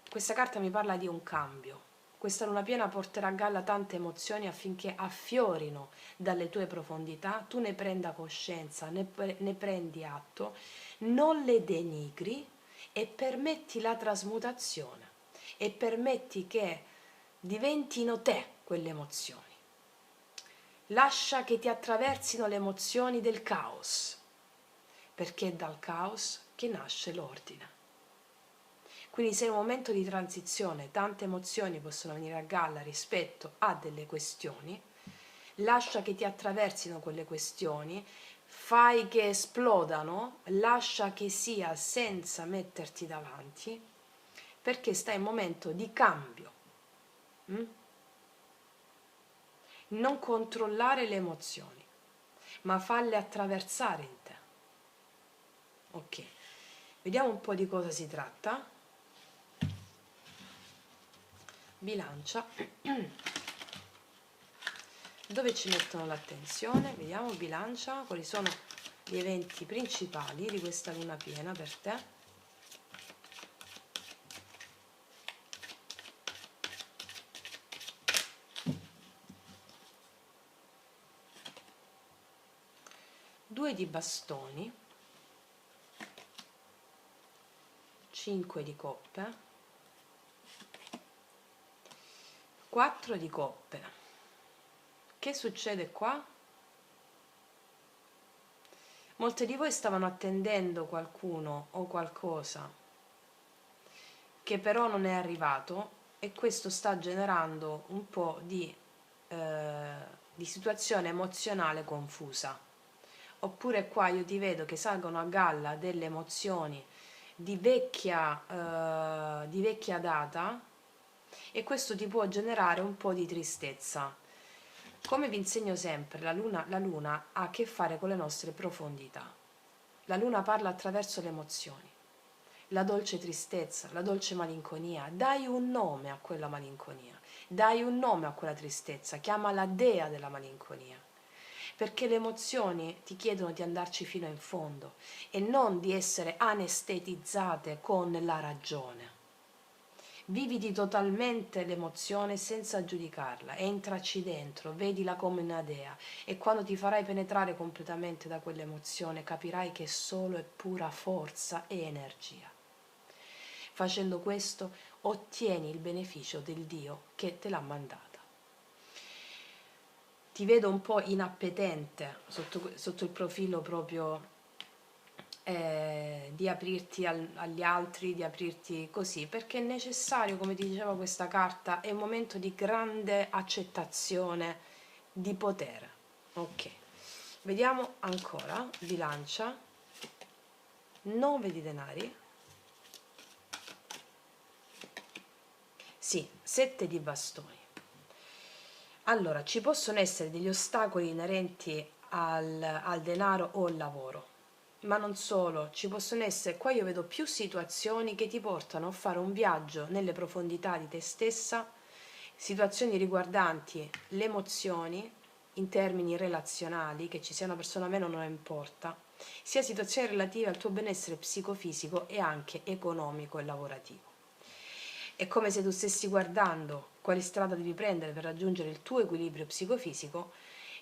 questa carta mi parla di un cambio. Questa luna piena porterà a galla tante emozioni affinché affiorino dalle tue profondità, tu ne prenda coscienza, ne prendi atto, non le denigri e permetti la trasmutazione e permetti che diventino te quelle emozioni. Lascia che ti attraversino le emozioni del caos, perché è dal caos che nasce l'ordine. Quindi sei in un momento di transizione, tante emozioni possono venire a galla rispetto a delle questioni, lascia che ti attraversino quelle questioni, fai che esplodano, lascia che sia senza metterti davanti, perché stai in un momento di cambio. Non controllare le emozioni, ma farle attraversare in te. Ok, vediamo un po' di cosa si tratta. Bilancia. Dove ci mettono l'attenzione? Vediamo, bilancia, quali sono gli eventi principali di questa luna piena per te. Due di bastoni, 5 di coppe, 4 di coppe. Che succede qua? Molte di voi stavano attendendo qualcuno o qualcosa che però non è arrivato, e questo sta generando un po' di situazione emozionale confusa. Oppure qua io ti vedo che salgono a galla delle emozioni di vecchia data, e questo ti può generare un po' di tristezza. Come vi insegno sempre, la luna ha a che fare con le nostre profondità. La luna parla attraverso le emozioni, la dolce tristezza, la dolce malinconia. Dai un nome a quella malinconia, dai un nome a quella tristezza, chiama la dea della malinconia, perché le emozioni ti chiedono di andarci fino in fondo e non di essere anestetizzate con la ragione. Viviti totalmente l'emozione senza giudicarla, entraci dentro, vedila come una dea, e quando ti farai penetrare completamente da quell'emozione capirai che è solo e pura forza e energia. Facendo questo ottieni il beneficio del Dio che te l'ha mandata. Ti vedo un po' inappetente sotto il profilo proprio di aprirti agli altri, di aprirti così, perché è necessario, come ti diceva questa carta, è un momento di grande accettazione di potere. Ok, vediamo ancora, bilancia, 9 di denari, sì, 7 di bastoni. Allora, ci possono essere degli ostacoli inerenti al denaro o al lavoro, ma non solo, ci possono essere, qua io vedo più situazioni che ti portano a fare un viaggio nelle profondità di te stessa, situazioni riguardanti le emozioni in termini relazionali, che ci sia una persona o meno non importa, sia situazioni relative al tuo benessere psicofisico e anche economico e lavorativo. È come se tu stessi guardando quale strada devi prendere per raggiungere il tuo equilibrio psicofisico,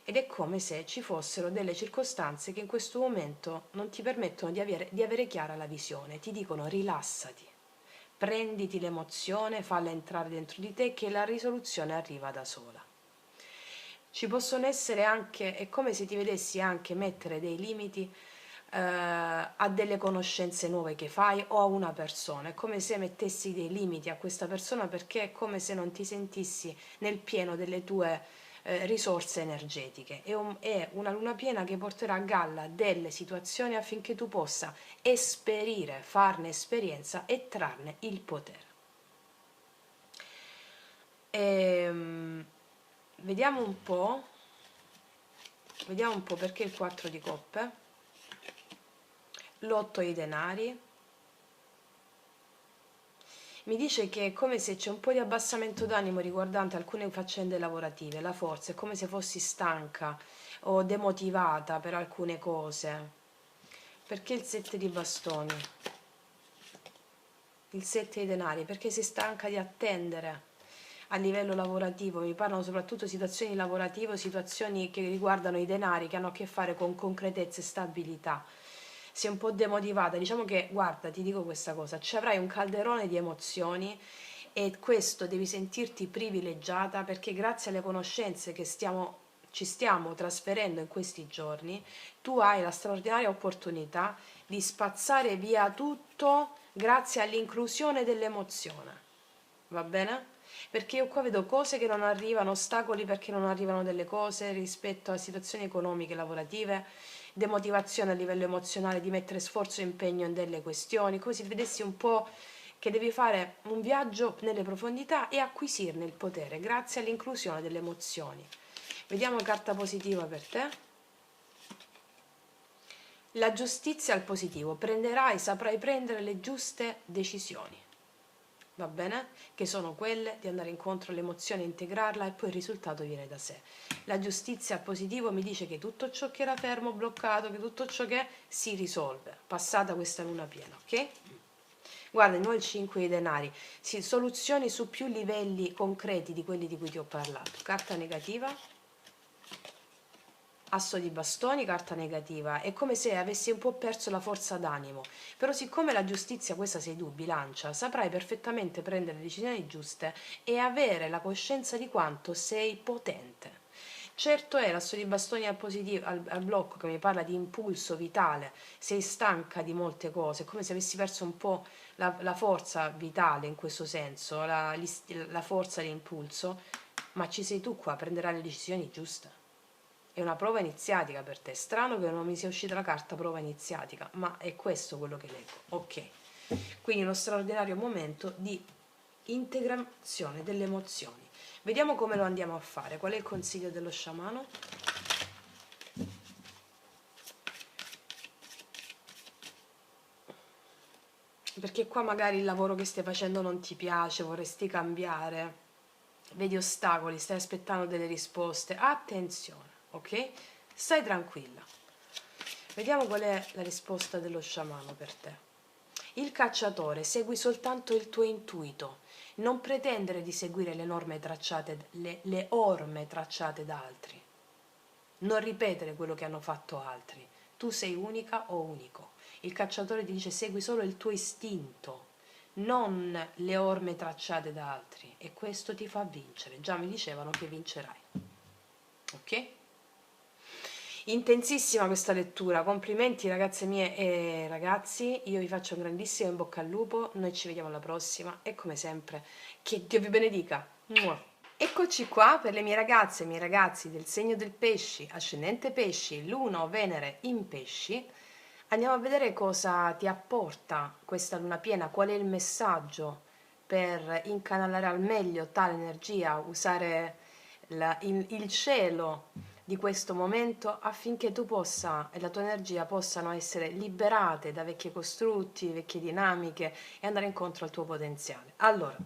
ed è come se ci fossero delle circostanze che in questo momento non ti permettono di avere chiara la visione, ti dicono rilassati, prenditi l'emozione, falla entrare dentro di te che la risoluzione arriva da sola. Ci possono essere anche, è come se ti vedessi anche mettere dei limiti a delle conoscenze nuove che fai o a una persona, è come se mettessi dei limiti a questa persona, perché è come se non ti sentissi nel pieno delle tue risorse energetiche. È una luna piena che porterà a galla delle situazioni affinché tu possa esperire, farne esperienza e trarne il potere. Vediamo un po' perché il 4 di coppe, l'8 di denari. Mi dice che è come se c'è un po' di abbassamento d'animo riguardante alcune faccende lavorative, la forza, è come se fossi stanca o demotivata per alcune cose. Perché il 7 di bastoni? Il 7 di denari, perché sei stanca di attendere a livello lavorativo. Mi parlano soprattutto situazioni lavorative, situazioni che riguardano i denari, che hanno a che fare con concretezza e stabilità. Sei un po' demotivata, diciamo che, guarda, ti dico questa cosa, ci avrai un calderone di emozioni, e questo devi sentirti privilegiata, perché grazie alle conoscenze che ci stiamo trasferendo in questi giorni, tu hai la straordinaria opportunità di spazzare via tutto grazie all'inclusione dell'emozione. Va bene? Perché io qua vedo cose che non arrivano, ostacoli perché non arrivano delle cose rispetto a situazioni economiche, lavorative, demotivazione a livello emozionale di mettere sforzo e impegno in delle questioni, come se vedessi un po' che devi fare un viaggio nelle profondità e acquisirne il potere grazie all'inclusione delle emozioni. Vediamo carta positiva per te. La giustizia al positivo, saprai prendere le giuste decisioni, va bene? Che sono quelle di andare incontro all'emozione, integrarla e poi il risultato viene da sé. La giustizia al positivo mi dice che tutto ciò che era fermo, bloccato, che tutto ciò che si risolve, passata questa luna piena, ok? Guarda, di nuovo il 5 di denari, soluzioni su più livelli concreti di quelli di cui ti ho parlato. Carta negativa. Asso di bastoni, carta negativa, è come se avessi un po' perso la forza d'animo, però siccome la giustizia, questa sei tu, bilancia, saprai perfettamente prendere le decisioni giuste e avere la coscienza di quanto sei potente. Certo è l'asso di bastoni al blocco che mi parla di impulso vitale, sei stanca di molte cose, è come se avessi perso un po' la forza vitale in questo senso, la forza di impulso, ma ci sei tu qua, prenderai le decisioni giuste. È una prova iniziatica per te. Strano che non mi sia uscita la carta prova iniziatica, ma è questo quello che leggo. Ok. Quindi uno straordinario momento di integrazione delle emozioni. Vediamo come lo andiamo a fare. Qual è il consiglio dello sciamano? Perché qua magari il lavoro che stai facendo non ti piace, vorresti cambiare, vedi ostacoli, stai aspettando delle risposte. Attenzione, ok? Stai tranquilla. Vediamo qual è la risposta dello sciamano per te. Il cacciatore, segui soltanto il tuo intuito, non pretendere di seguire le orme tracciate da altri, non ripetere quello che hanno fatto altri, tu sei unica o unico. Il cacciatore ti dice segui solo il tuo istinto, non le orme tracciate da altri, e questo ti fa vincere. Già mi dicevano che vincerai, ok? Intensissima questa lettura, complimenti ragazze mie e ragazzi, io vi faccio un grandissimo in bocca al lupo, noi ci vediamo alla prossima e come sempre che Dio vi benedica. Mua. Eccoci qua per le mie ragazze e i miei ragazzi del segno del pesci, ascendente pesci, luna o Venere in pesci. Andiamo a vedere cosa ti apporta questa luna piena, qual è il messaggio per incanalare al meglio tale energia, usare il cielo di questo momento affinché tu possa e la tua energia possano essere liberate da vecchi costrutti, vecchie dinamiche e andare incontro al tuo potenziale. Allora,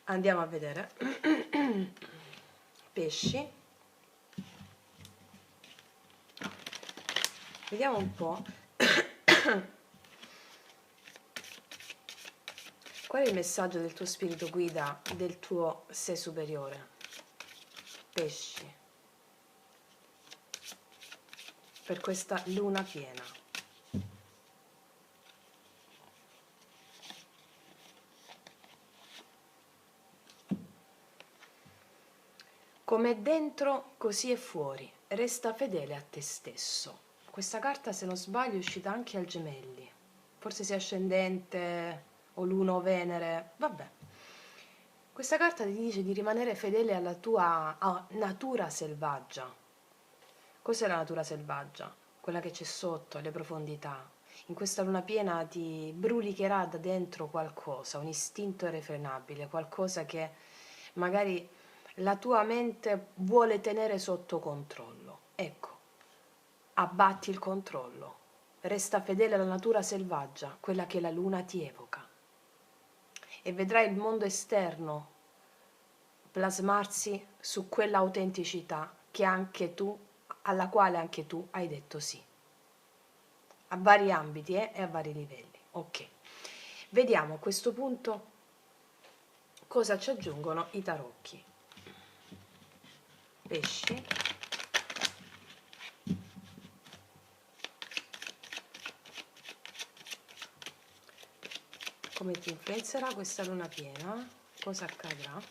andiamo a vedere. Pesci. Vediamo un po'. Qual è il messaggio del tuo spirito guida, del tuo sé superiore? Pesci. Per questa luna piena. Come dentro, così è fuori. Resta fedele a te stesso. Questa carta, se non sbaglio, è uscita anche al Gemelli. Forse sia ascendente o Luna o Venere. Vabbè. Questa carta ti dice di rimanere fedele alla tua natura selvaggia. Cos'è la natura selvaggia? Quella che c'è sotto, le profondità. In questa luna piena ti brulicherà da dentro qualcosa, un istinto irrefrenabile, qualcosa che magari la tua mente vuole tenere sotto controllo. Ecco, abbatti il controllo, resta fedele alla natura selvaggia, quella che la luna ti evoca, e vedrai il mondo esterno plasmarsi su quella autenticità che anche tu, alla quale anche tu hai detto sì, a vari ambiti e a vari livelli. Ok, vediamo a questo punto cosa ci aggiungono i tarocchi. Pesci. Come ti influenzerà questa luna piena? Cosa accadrà?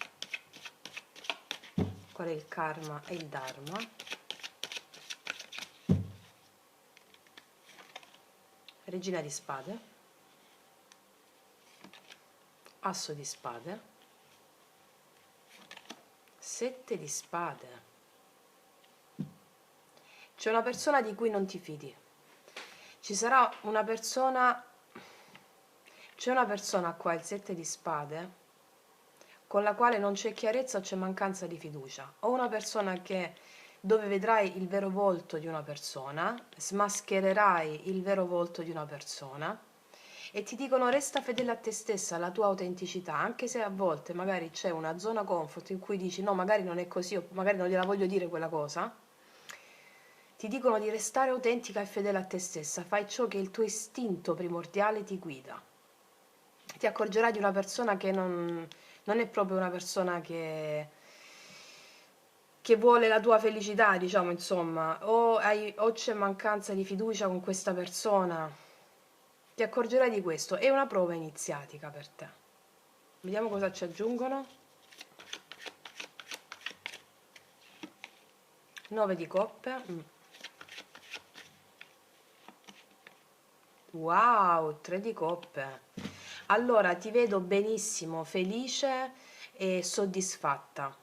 Qual è il karma e il dharma? Regina di spade, asso di spade, 7 di spade. C'è una persona di cui non ti fidi. Ci sarà una persona, c'è una persona qua, il 7 di spade, con la quale non c'è chiarezza o c'è mancanza di fiducia. O una persona dove vedrai il vero volto di una persona, smaschererai il vero volto di una persona e ti dicono resta fedele a te stessa, alla tua autenticità, anche se a volte magari c'è una zona comfort in cui dici no, magari non è così, o magari non gliela voglio dire quella cosa. Ti dicono di restare autentica e fedele a te stessa, fai ciò che il tuo istinto primordiale ti guida. Ti accorgerai di una persona che non è proprio una persona che vuole la tua felicità, diciamo, insomma, o c'è mancanza di fiducia con questa persona. Ti accorgerai di questo, è una prova iniziatica per te. Vediamo cosa ci aggiungono. 9 di coppe. Wow, 3 di coppe. Allora, ti vedo benissimo, felice e soddisfatta.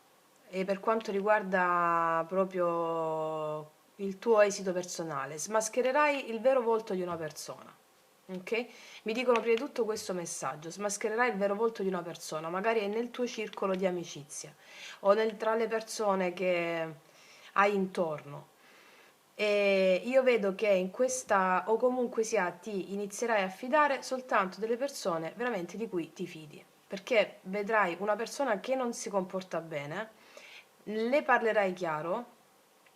E per quanto riguarda proprio il tuo esito personale, smaschererai il vero volto di una persona. Ok? Mi dicono prima di tutto questo messaggio: smaschererai il vero volto di una persona, magari è nel tuo circolo di amicizia o tra le persone che hai intorno. E io vedo che in questa, o comunque sia, ti inizierai a fidare soltanto delle persone veramente di cui ti fidi, perché vedrai una persona che non si comporta bene, le parlerai chiaro,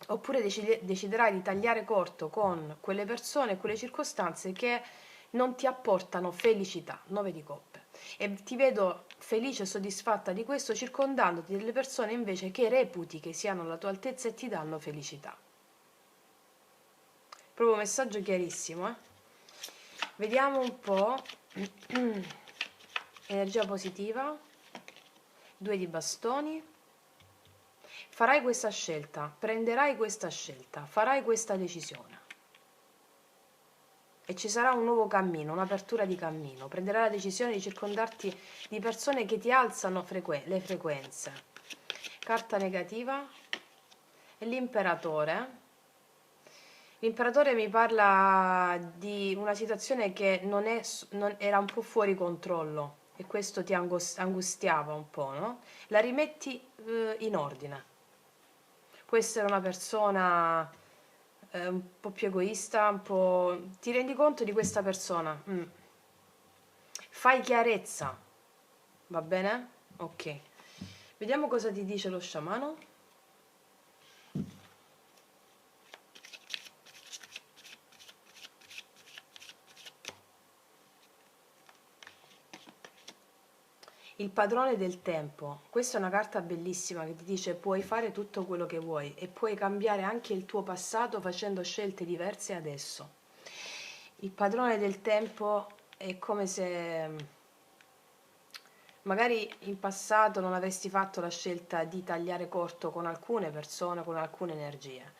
oppure deciderai di tagliare corto con quelle persone, quelle circostanze che non ti apportano felicità. 9 di coppe. E ti vedo felice e soddisfatta di questo, circondandoti delle persone invece che reputi che siano alla tua altezza e ti danno felicità. Proprio un messaggio chiarissimo, eh? Vediamo un po'. Energia positiva. 2 di bastoni. Farai questa scelta, prenderai questa scelta, farai questa decisione. E ci sarà un nuovo cammino, un'apertura di cammino. Prenderai la decisione di circondarti di persone che ti alzano le frequenze. Carta negativa. E l'imperatore. L'imperatore mi parla di una situazione che era un po' fuori controllo e questo ti angustiava un po', no? La rimetti in ordine. Può essere una persona un po' più egoista, un po'. Ti rendi conto di questa persona? Fai chiarezza, va bene? Ok. Vediamo cosa ti dice lo sciamano. Il padrone del tempo. Questa è una carta bellissima che ti dice puoi fare tutto quello che vuoi e puoi cambiare anche il tuo passato facendo scelte diverse adesso. Il padrone del tempo è come se magari in passato non avresti fatto la scelta di tagliare corto con alcune persone, con alcune energie.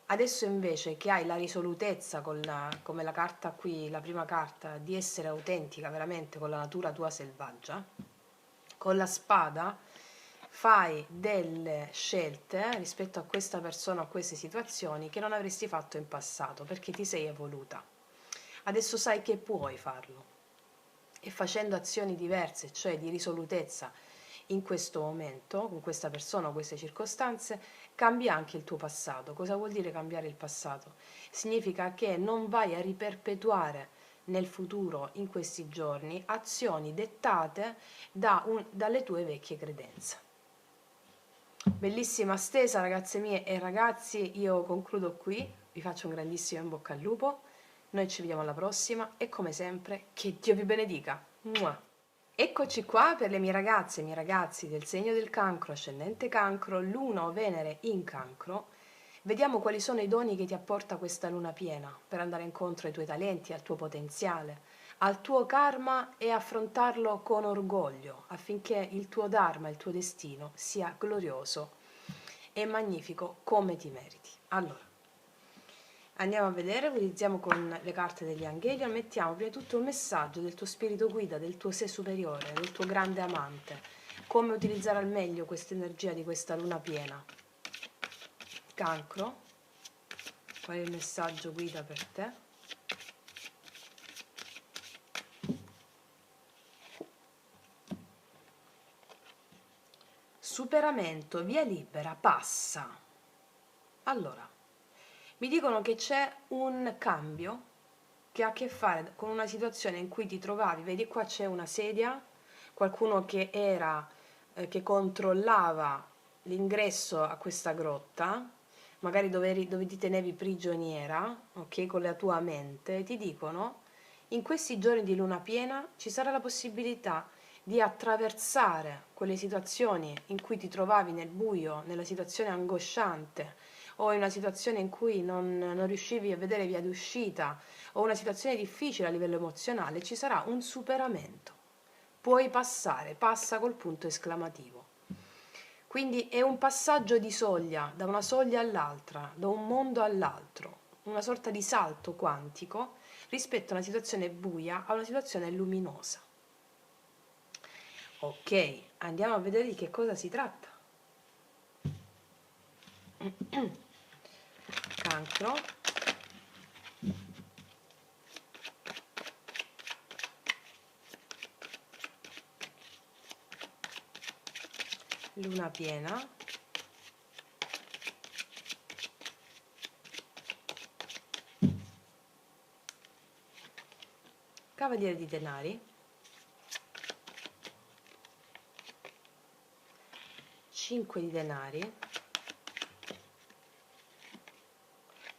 Adesso invece che hai la risolutezza, come la carta qui, la prima carta, di essere autentica veramente con la natura tua selvaggia, con la spada fai delle scelte rispetto a questa persona, a queste situazioni che non avresti fatto in passato perché ti sei evoluta. Adesso sai che puoi farlo e facendo azioni diverse, cioè di risolutezza in questo momento, con questa persona o queste circostanze, cambia anche il tuo passato. Cosa vuol dire cambiare il passato? Significa che non vai a riperpetuare nel futuro, in questi giorni, azioni dettate dalle tue vecchie credenze. Bellissima stesa, ragazze mie e ragazzi, io concludo qui, vi faccio un grandissimo in bocca al lupo, noi ci vediamo alla prossima e come sempre che Dio vi benedica. Mua. Eccoci qua per le mie ragazze e i miei ragazzi del segno del cancro, ascendente cancro, luna o Venere in cancro. Vediamo quali sono i doni che ti apporta questa luna piena per andare incontro ai tuoi talenti, al tuo potenziale, al tuo karma e affrontarlo con orgoglio affinché il tuo dharma, il tuo destino sia glorioso e magnifico come ti meriti. Allora, andiamo a vedere, utilizziamo con le carte degli angeli, mettiamo prima di tutto un messaggio del tuo spirito guida, del tuo sé superiore, del tuo grande amante, come utilizzare al meglio questa energia di questa luna piena. Cancro, Qual è il messaggio guida per te? Superamento, via libera, passa. Allora, mi dicono che c'è un cambio che ha a che fare con una situazione in cui ti trovavi, vedi qua c'è una sedia, qualcuno che era, che controllava l'ingresso a questa grotta, magari dove ti tenevi prigioniera, ok, con la tua mente, ti dicono, in questi giorni di luna piena ci sarà la possibilità di attraversare quelle situazioni in cui ti trovavi nel buio, nella situazione angosciante, o in una situazione in cui non riuscivi a vedere via d'uscita, o una situazione difficile a livello emozionale, ci sarà un superamento. Puoi passare, passa col punto esclamativo. Quindi è un passaggio di soglia, da una soglia all'altra, da un mondo all'altro, una sorta di salto quantico rispetto a una situazione buia a una situazione luminosa. Ok, andiamo a vedere di che cosa si tratta. Cancro. Luna piena. Cavaliere di denari. 5 di denari.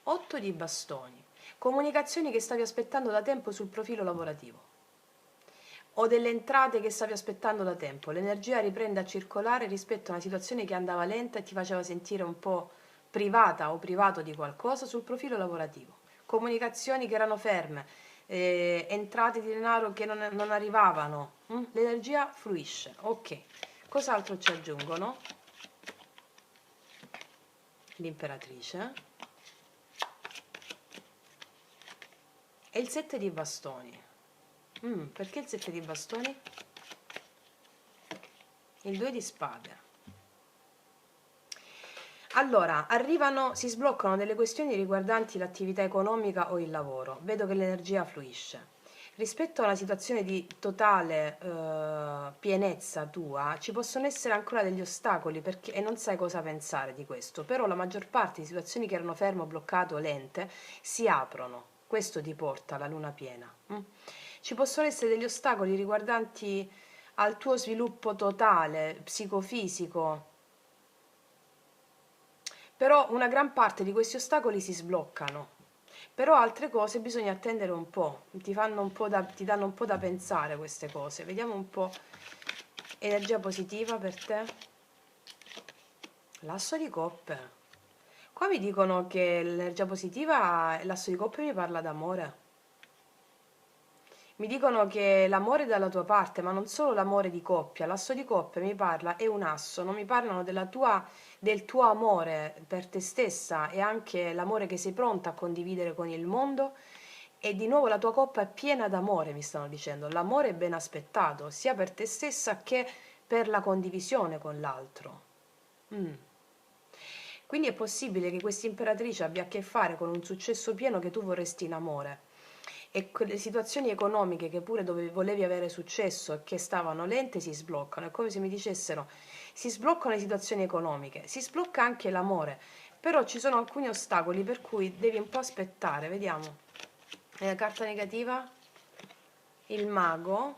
8 di bastoni. Comunicazioni che stavi aspettando da tempo sul profilo lavorativo. O delle entrate che stavi aspettando da tempo. L'energia riprende a circolare rispetto a una situazione che andava lenta e ti faceva sentire un po' privata o privato di qualcosa sul profilo lavorativo. Comunicazioni che erano ferme, entrate di denaro che non arrivavano. L'energia fluisce. Ok. Cos'altro ci aggiungono? L'imperatrice. E il 7 di bastoni. Perché il 7 di bastoni? Il 2 di spade. Allora, si sbloccano delle questioni riguardanti l'attività economica o il lavoro. Vedo che l'energia fluisce. Rispetto a una situazione di totale pienezza tua, ci possono essere ancora degli ostacoli e non sai cosa pensare di questo, però la maggior parte di situazioni che erano ferme, bloccate o lente si aprono. Questo ti porta alla luna piena. Ci possono essere degli ostacoli riguardanti al tuo sviluppo totale, psicofisico, però una gran parte di questi ostacoli si sbloccano. Però altre cose bisogna attendere un po', ti danno un po' da pensare queste cose. Vediamo un po'. Energia positiva per te. L'asso di coppe. Qua mi dicono che l'energia positiva, l'asso di coppe mi parla d'amore. Mi dicono che l'amore è dalla tua parte, ma non solo l'amore di coppia. L'asso di coppe mi parla, è un asso, non mi parlano del tuo amore per te stessa e anche l'amore che sei pronta a condividere con il mondo. E di nuovo la tua coppa è piena d'amore, mi stanno dicendo. L'amore è ben aspettato, sia per te stessa che per la condivisione con l'altro. Quindi è possibile che questa imperatrice abbia a che fare con un successo pieno che tu vorresti in amore. E quelle situazioni economiche che pure dove volevi avere successo e che stavano lente si sbloccano. È come se mi dicessero: si sbloccano le situazioni economiche, si sblocca anche l'amore, però ci sono alcuni ostacoli per cui devi un po' aspettare. Vediamo. Carta negativa, il mago.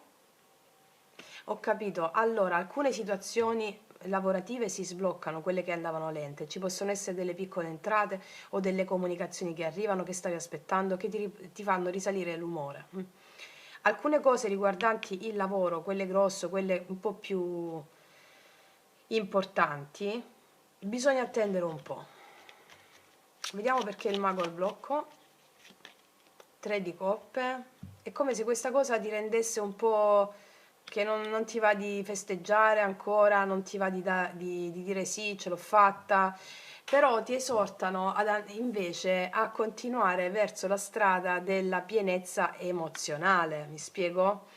Ho capito. Allora, alcune situazioni lavorative si sbloccano, quelle che andavano lente. Ci possono essere delle piccole entrate o delle comunicazioni che arrivano, che stavi aspettando, che ti fanno risalire l'umore. Alcune cose riguardanti il lavoro, quelle grosse, quelle un po' più importanti, bisogna attendere un po'. Vediamo perché il mago al blocco. 3 di coppe. È come se questa cosa ti rendesse un po' che non ti va di festeggiare ancora, non ti va di dire sì, ce l'ho fatta, però ti esortano invece a continuare verso la strada della pienezza emozionale. Mi spiego?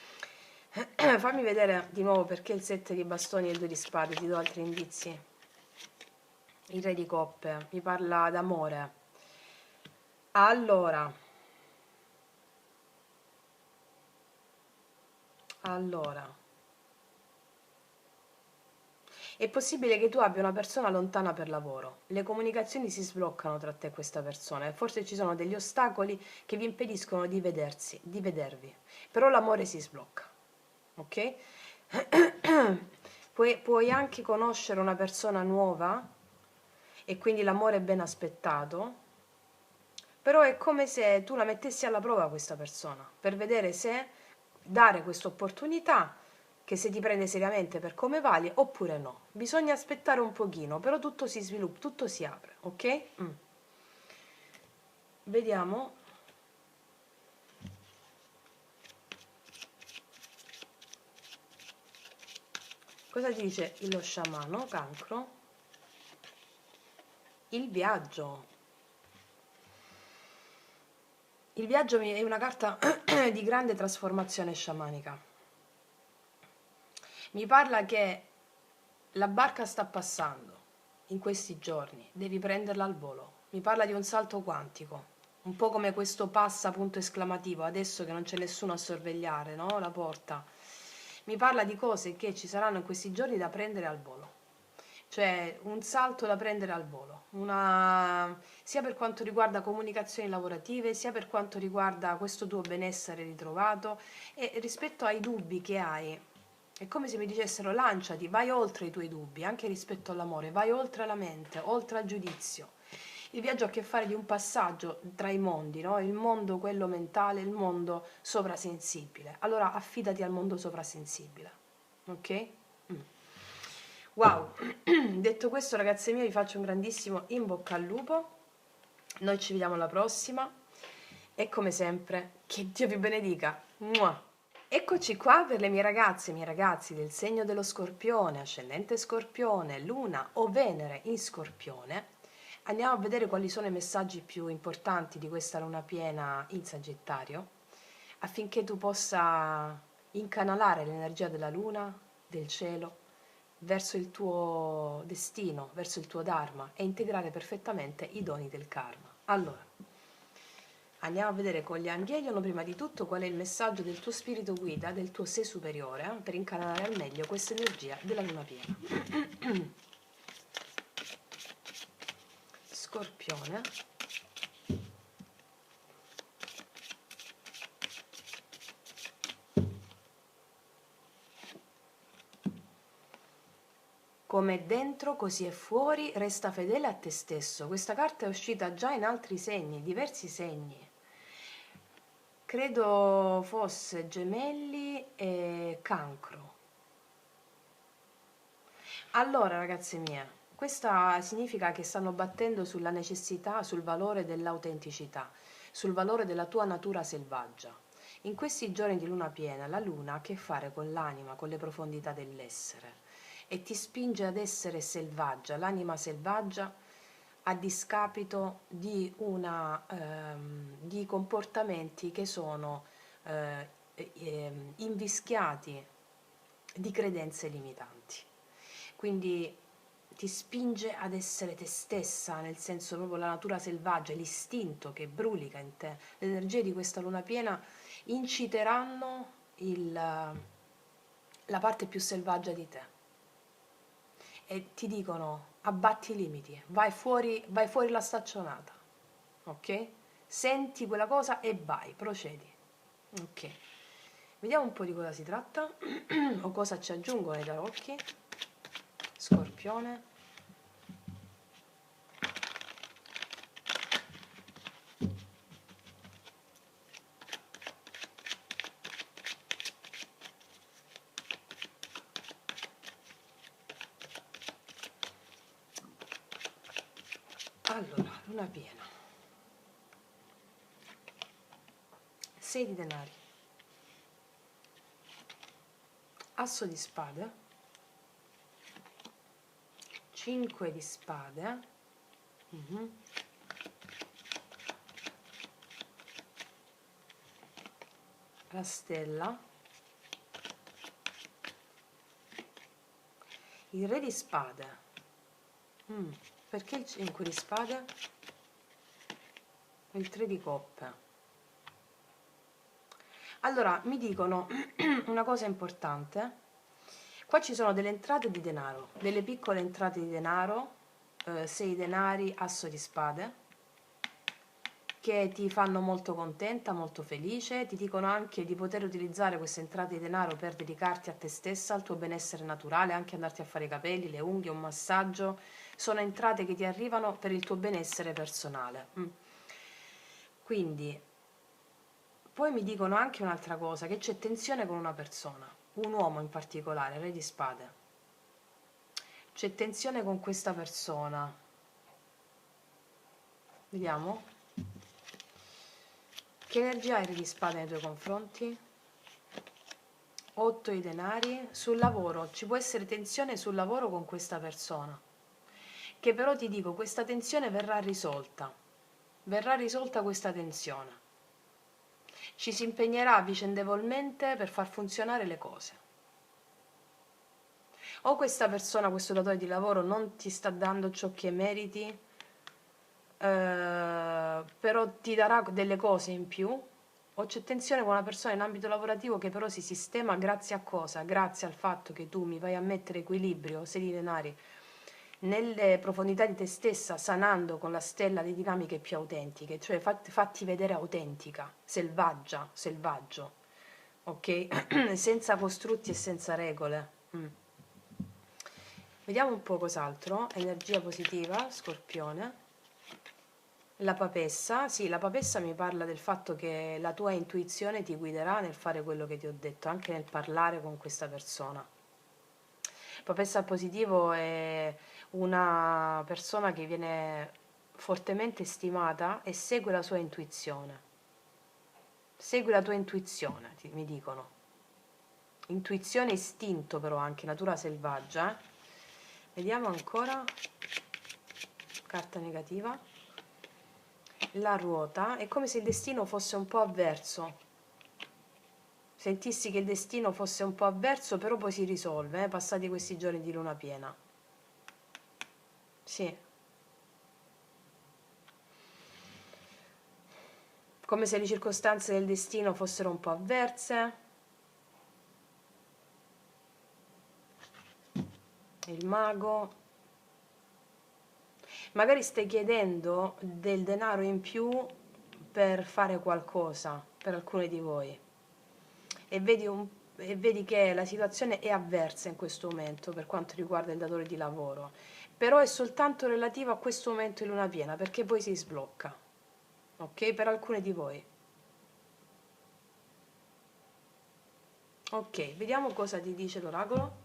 Fammi vedere di nuovo perché il 7 di bastoni e il 2 di spade, ti do altri indizi. Il re di coppe mi parla d'amore. Allora, è possibile che tu abbia una persona lontana per lavoro, le comunicazioni si sbloccano tra te e questa persona e forse ci sono degli ostacoli che vi impediscono di vedersi, di vedervi, però l'amore si sblocca, ok? Puoi anche conoscere una persona nuova e quindi l'amore è ben aspettato, però è come se tu la mettessi alla prova questa persona per vedere se dare questa opportunità, che se ti prende seriamente per come vali oppure no. Bisogna aspettare un pochino, però tutto si sviluppa, tutto si apre, ok? Vediamo. Cosa dice lo sciamano, cancro? Il viaggio. Il viaggio è una carta di grande trasformazione sciamanica. Mi parla che la barca sta passando in questi giorni, devi prenderla al volo. Mi parla di un salto quantico, un po' come questo passa punto esclamativo, adesso che non c'è nessuno a sorvegliare, no? La porta. Mi parla di cose che ci saranno in questi giorni da prendere al volo. Cioè un salto da prendere al volo, sia per quanto riguarda comunicazioni lavorative, sia per quanto riguarda questo tuo benessere ritrovato e rispetto ai dubbi che hai. È come se mi dicessero lanciati, vai oltre i tuoi dubbi, anche rispetto all'amore, vai oltre la mente, oltre al giudizio. Il viaggio ha a che fare di un passaggio tra i mondi, no? Il mondo quello mentale, il mondo sovrasensibile. Allora affidati al mondo sovrasensibile, ok? Wow, detto questo ragazze mie vi faccio un grandissimo in bocca al lupo, noi ci vediamo alla prossima e come sempre che Dio vi benedica. Mua. Eccoci qua per le mie ragazze e i miei ragazzi del segno dello Scorpione, ascendente Scorpione, Luna o Venere in Scorpione. Andiamo a vedere quali sono i messaggi più importanti di questa luna piena in Sagittario, affinché tu possa incanalare l'energia della luna, del cielo, verso il tuo destino, verso il tuo dharma e integrare perfettamente i doni del karma. Allora, andiamo a vedere con gli angeli, prima di tutto, qual è il messaggio del tuo spirito guida, del tuo sé superiore, per incanalare al meglio questa energia della luna piena. Scorpione. Come è dentro, così è fuori, resta fedele a te stesso. Questa carta è uscita già in altri segni, diversi segni. Credo fosse Gemelli e Cancro. Allora, ragazze mie, questa significa che stanno battendo sulla necessità, sul valore dell'autenticità, sul valore della tua natura selvaggia. In questi giorni di luna piena, la luna ha a che fare con l'anima, con le profondità dell'essere e ti spinge ad essere selvaggia, l'anima selvaggia a discapito di comportamenti che sono invischiati di credenze limitanti. Quindi ti spinge ad essere te stessa, nel senso proprio la natura selvaggia, l'istinto che brulica in te. Le energie di questa luna piena inciteranno la parte più selvaggia di te e ti dicono abbatti i limiti, vai fuori la staccionata, ok? Senti quella cosa e vai, procedi, ok? Vediamo un po' di cosa si tratta o cosa ci aggiungono i tarocchi. Scorpione. Allora, luna piena. 6 di denari. Asso di spade. 5 di spade. La stella. Il re di spade. Perché il 5 di spade? il 3 di coppe. Allora, mi dicono una cosa importante. Qua ci sono delle entrate di denaro, delle piccole entrate di denaro, 6 denari, asso di spade, che ti fanno molto contenta, molto felice. Ti dicono anche di poter utilizzare queste entrate di denaro per dedicarti a te stessa, al tuo benessere naturale, anche andarti a fare i capelli, le unghie, un massaggio. Sono entrate che ti arrivano per il tuo benessere personale. Quindi, poi mi dicono anche un'altra cosa, che c'è tensione con una persona, un uomo in particolare, re di spade. C'è tensione con questa persona. Vediamo. Che energia hai, re di spade, nei tuoi confronti? 8 i denari. Sul lavoro, ci può essere tensione sul lavoro con questa persona, che però ti dico, questa tensione verrà risolta. Verrà risolta questa tensione. Ci si impegnerà vicendevolmente per far funzionare le cose. O questa persona, questo datore di lavoro, non ti sta dando ciò che meriti, però ti darà delle cose in più, o c'è tensione con una persona in ambito lavorativo che però si sistema grazie a cosa? Grazie al fatto che tu mi vai a mettere equilibrio, sedi denari, nelle profondità di te stessa, sanando con la stella le dinamiche più autentiche, cioè fatti vedere autentica, selvaggia, selvaggio, ok? Senza costrutti e senza regole. Vediamo un po' cos'altro. Energia positiva, Scorpione. La papessa, sì, la papessa mi parla del fatto che la tua intuizione ti guiderà nel fare quello che ti ho detto, anche nel parlare con questa persona. Papessa positivo è una persona che viene fortemente stimata e segue la sua intuizione. Segui la tua intuizione, mi dicono. Intuizione e istinto però anche, natura selvaggia. Vediamo ancora. Carta negativa. La ruota. È come se il destino fosse un po' avverso. Sentissi che il destino fosse un po' avverso, però poi si risolve, passati questi giorni di luna piena. Sì. Come se le circostanze del destino fossero un po' avverse. Il mago. Magari stai chiedendo del denaro in più per fare qualcosa per alcuni di voi e vedi che la situazione è avversa in questo momento per quanto riguarda il datore di lavoro, però è soltanto relativo a questo momento di luna piena, perché poi si sblocca, ok? Per alcuni di voi. Ok, vediamo cosa ti dice l'oracolo.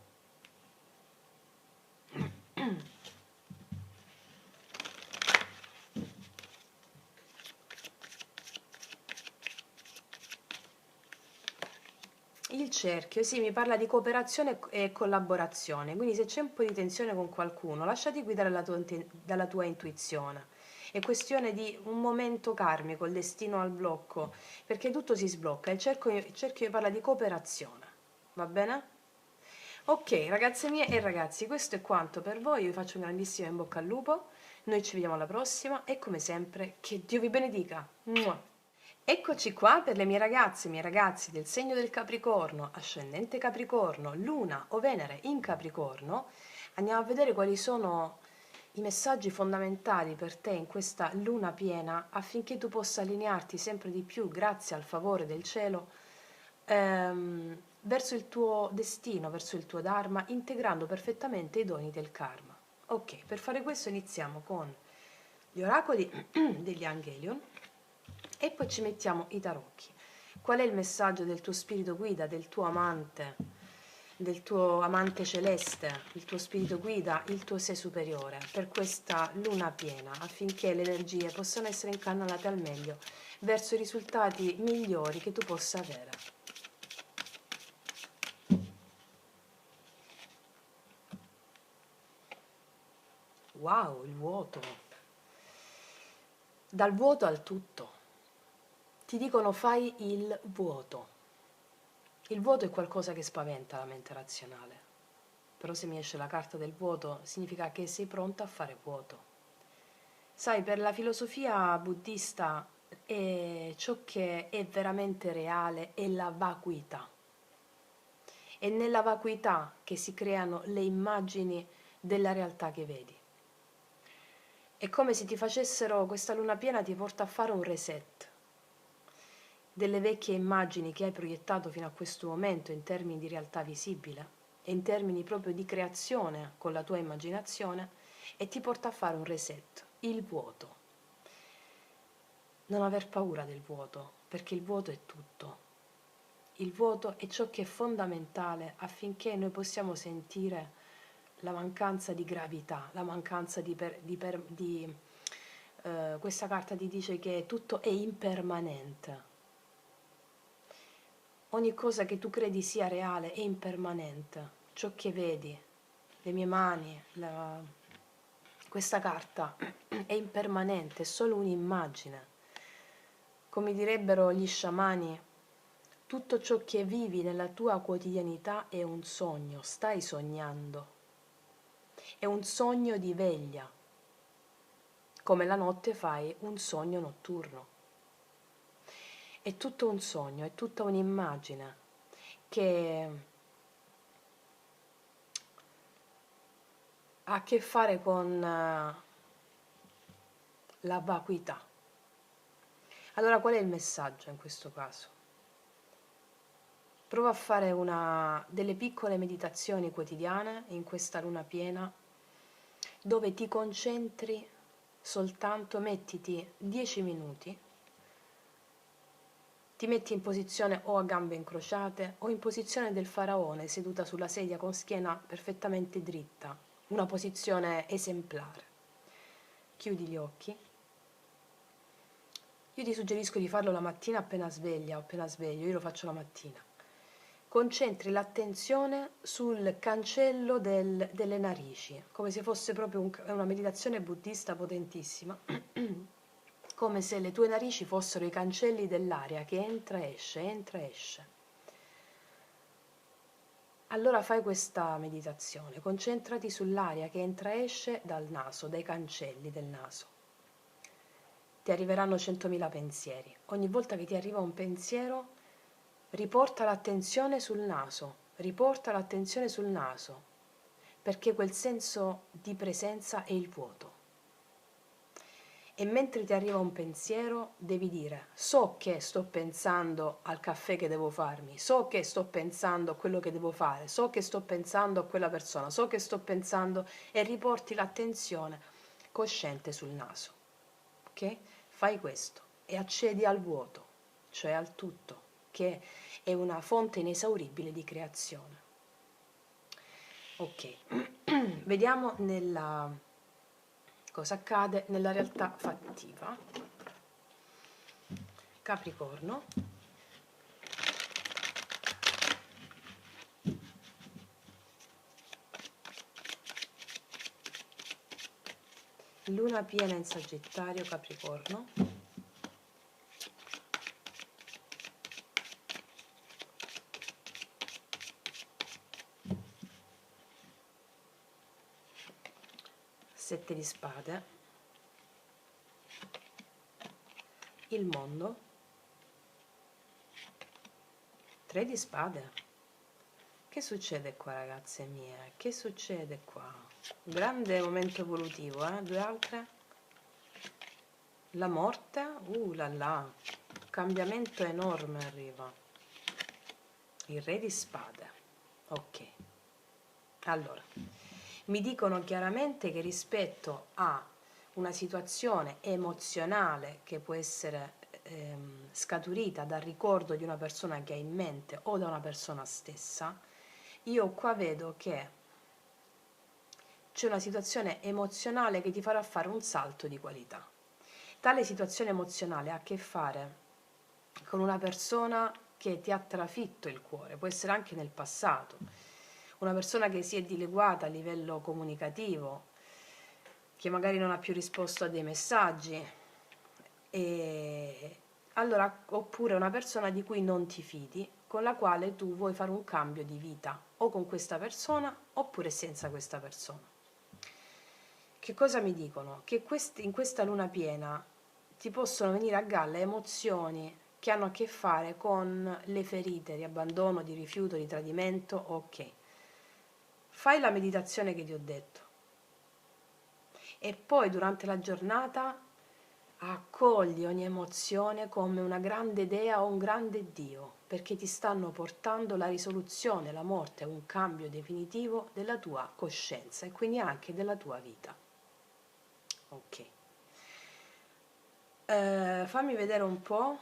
Il cerchio, sì, mi parla di cooperazione e collaborazione, quindi se c'è un po' di tensione con qualcuno, lasciati guidare dalla tua intuizione. È questione di un momento karmico, il destino al blocco, perché tutto si sblocca. Il cerchio mi parla di cooperazione, va bene? Ok, ragazze mie e ragazzi, questo è quanto per voi. Io vi faccio un grandissimo in bocca al lupo. Noi ci vediamo alla prossima e come sempre, che Dio vi benedica. Mua. Eccoci qua per le mie ragazze e miei ragazzi del segno del Capricorno, ascendente Capricorno, Luna o Venere in Capricorno. Andiamo a vedere quali sono i messaggi fondamentali per te in questa luna piena affinché tu possa allinearti sempre di più, grazie al favore del cielo, verso il tuo destino, verso il tuo Dharma, integrando perfettamente i doni del karma. Ok, per fare questo iniziamo con gli oracoli degli Angelion e poi ci mettiamo i tarocchi. Qual è il messaggio del tuo spirito guida, del tuo amante celeste, il tuo spirito guida, il tuo sé superiore, per questa luna piena, affinché le energie possano essere incanalate al meglio verso i risultati migliori che tu possa avere. Wow, il vuoto. Dal vuoto al tutto. Ti dicono fai il vuoto. Il vuoto è qualcosa che spaventa la mente razionale, però se mi esce la carta del vuoto significa che sei pronta a fare vuoto. Sai, per la filosofia buddista e ciò che è veramente reale è la vacuità. È nella vacuità che si creano le immagini della realtà che vedi. È come se ti facessero, questa luna piena ti porta a fare un reset delle vecchie immagini che hai proiettato fino a questo momento in termini di realtà visibile e in termini proprio di creazione con la tua immaginazione, e ti porta a fare un reset, il vuoto. Non aver paura del vuoto, perché il vuoto è tutto. Il vuoto è ciò che è fondamentale affinché noi possiamo sentire la mancanza di gravità, la mancanza questa carta ti dice che tutto è impermanente. Ogni cosa che tu credi sia reale è impermanente. Ciò che vedi, le mie mani, questa carta è impermanente, è solo un'immagine. Come direbbero gli sciamani, tutto ciò che vivi nella tua quotidianità è un sogno, stai sognando. È un sogno di veglia, come la notte fai un sogno notturno. È tutto un sogno, è tutta un'immagine che ha a che fare con la vacuità. Allora, qual è il messaggio in questo caso? Prova a fare delle piccole meditazioni quotidiane in questa luna piena, dove ti concentri soltanto, mettiti 10 minuti, ti metti in posizione o a gambe incrociate o in posizione del faraone, seduta sulla sedia con schiena perfettamente dritta, una posizione esemplare. Chiudi gli occhi. Io ti suggerisco di farlo la mattina appena sveglia o appena sveglio, io lo faccio la mattina. Concentri l'attenzione sul cancello delle narici, come se fosse proprio una meditazione buddista potentissima, come se le tue narici fossero i cancelli dell'aria che entra e esce, entra e esce. Allora fai questa meditazione, concentrati sull'aria che entra e esce dal naso, dai cancelli del naso. Ti arriveranno 100.000 pensieri. Ogni volta che ti arriva un pensiero, riporta l'attenzione sul naso, perché quel senso di presenza è il vuoto. E mentre ti arriva un pensiero, devi dire: so che sto pensando al caffè che devo farmi, so che sto pensando a quello che devo fare, so che sto pensando a quella persona, so che sto pensando, e riporti l'attenzione cosciente sul naso. Ok? Fai questo e accedi al vuoto, cioè al tutto, che è una fonte inesauribile di creazione. Ok, vediamo cosa accade nella realtà fattiva. Capricorno. Luna piena in Sagittario, Capricorno. Sette di spade, il mondo, tre di spade. Che succede qua, ragazze mie? Che succede qua? Grande momento evolutivo, eh? Due altre. La morte, là là, cambiamento enorme arriva. Il re di spade. Ok. Allora, mi dicono chiaramente che rispetto a una situazione emozionale che può essere scaturita dal ricordo di una persona che hai in mente o da una persona stessa, io qua vedo che c'è una situazione emozionale che ti farà fare un salto di qualità. Tale situazione emozionale ha a che fare con una persona che ti ha trafitto il cuore, può essere anche nel passato, una persona che si è dileguata a livello comunicativo, che magari non ha più risposto a dei messaggi, oppure una persona di cui non ti fidi, con la quale tu vuoi fare un cambio di vita, o con questa persona oppure senza questa persona. Che cosa mi dicono? Che in questa luna piena ti possono venire a galla emozioni che hanno a che fare con le ferite di abbandono, di rifiuto, di tradimento. Ok, fai la meditazione che ti ho detto e poi durante la giornata accogli ogni emozione come una grande dea o un grande Dio, perché ti stanno portando la risoluzione, la morte, un cambio definitivo della tua coscienza e quindi anche della tua vita. Ok. Fammi vedere un po',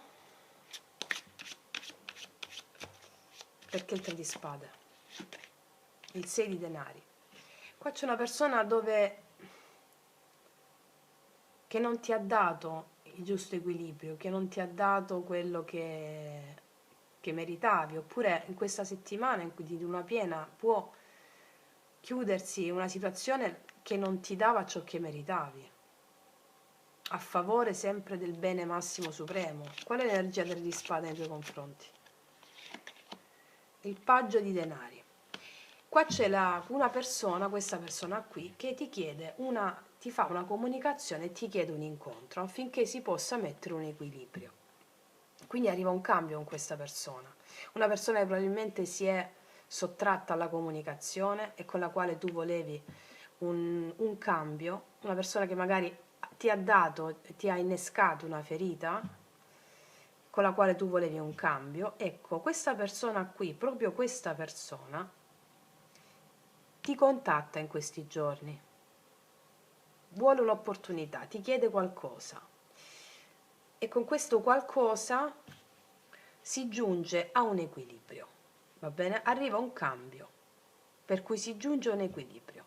perché il 3 di spade, il 6 di denari. Qua c'è una persona che non ti ha dato il giusto equilibrio, che non ti ha dato quello che meritavi, oppure in questa settimana in cui di luna piena può chiudersi una situazione che non ti dava ciò che meritavi, a favore sempre del bene massimo supremo. Qual è l'energia delle spade nei tuoi confronti? Il paggio di denari. Qua c'è una persona, questa persona qui, che ti chiede ti fa una comunicazione e ti chiede un incontro affinché si possa mettere un equilibrio. Quindi arriva un cambio con questa persona. Una persona che probabilmente si è sottratta alla comunicazione e con la quale tu volevi un cambio, una persona che magari ti ha innescato una ferita con la quale tu volevi un cambio. Ecco, questa persona qui, proprio questa persona, ti contatta in questi giorni, vuole un'opportunità, ti chiede qualcosa e con questo qualcosa si giunge a un equilibrio, va bene? Arriva un cambio, per cui si giunge a un equilibrio.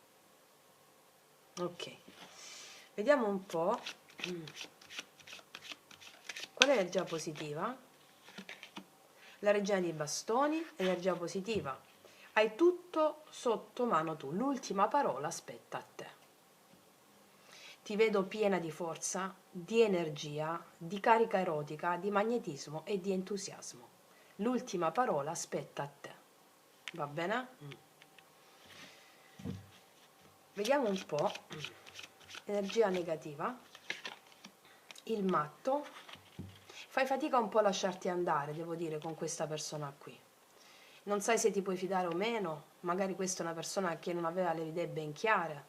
Ok, vediamo un po' qual è l'energia positiva. La regina di bastoni, energia positiva. Hai tutto sotto mano tu, l'ultima parola spetta a te. Ti vedo piena di forza, di energia, di carica erotica, di magnetismo e di entusiasmo. L'ultima parola spetta a te. Va bene? Vediamo un po'. Energia negativa. Il matto. Fai fatica un po' a lasciarti andare, devo dire, con questa persona qui. Non sai se ti puoi fidare o meno, magari questa è una persona che non aveva le idee ben chiare,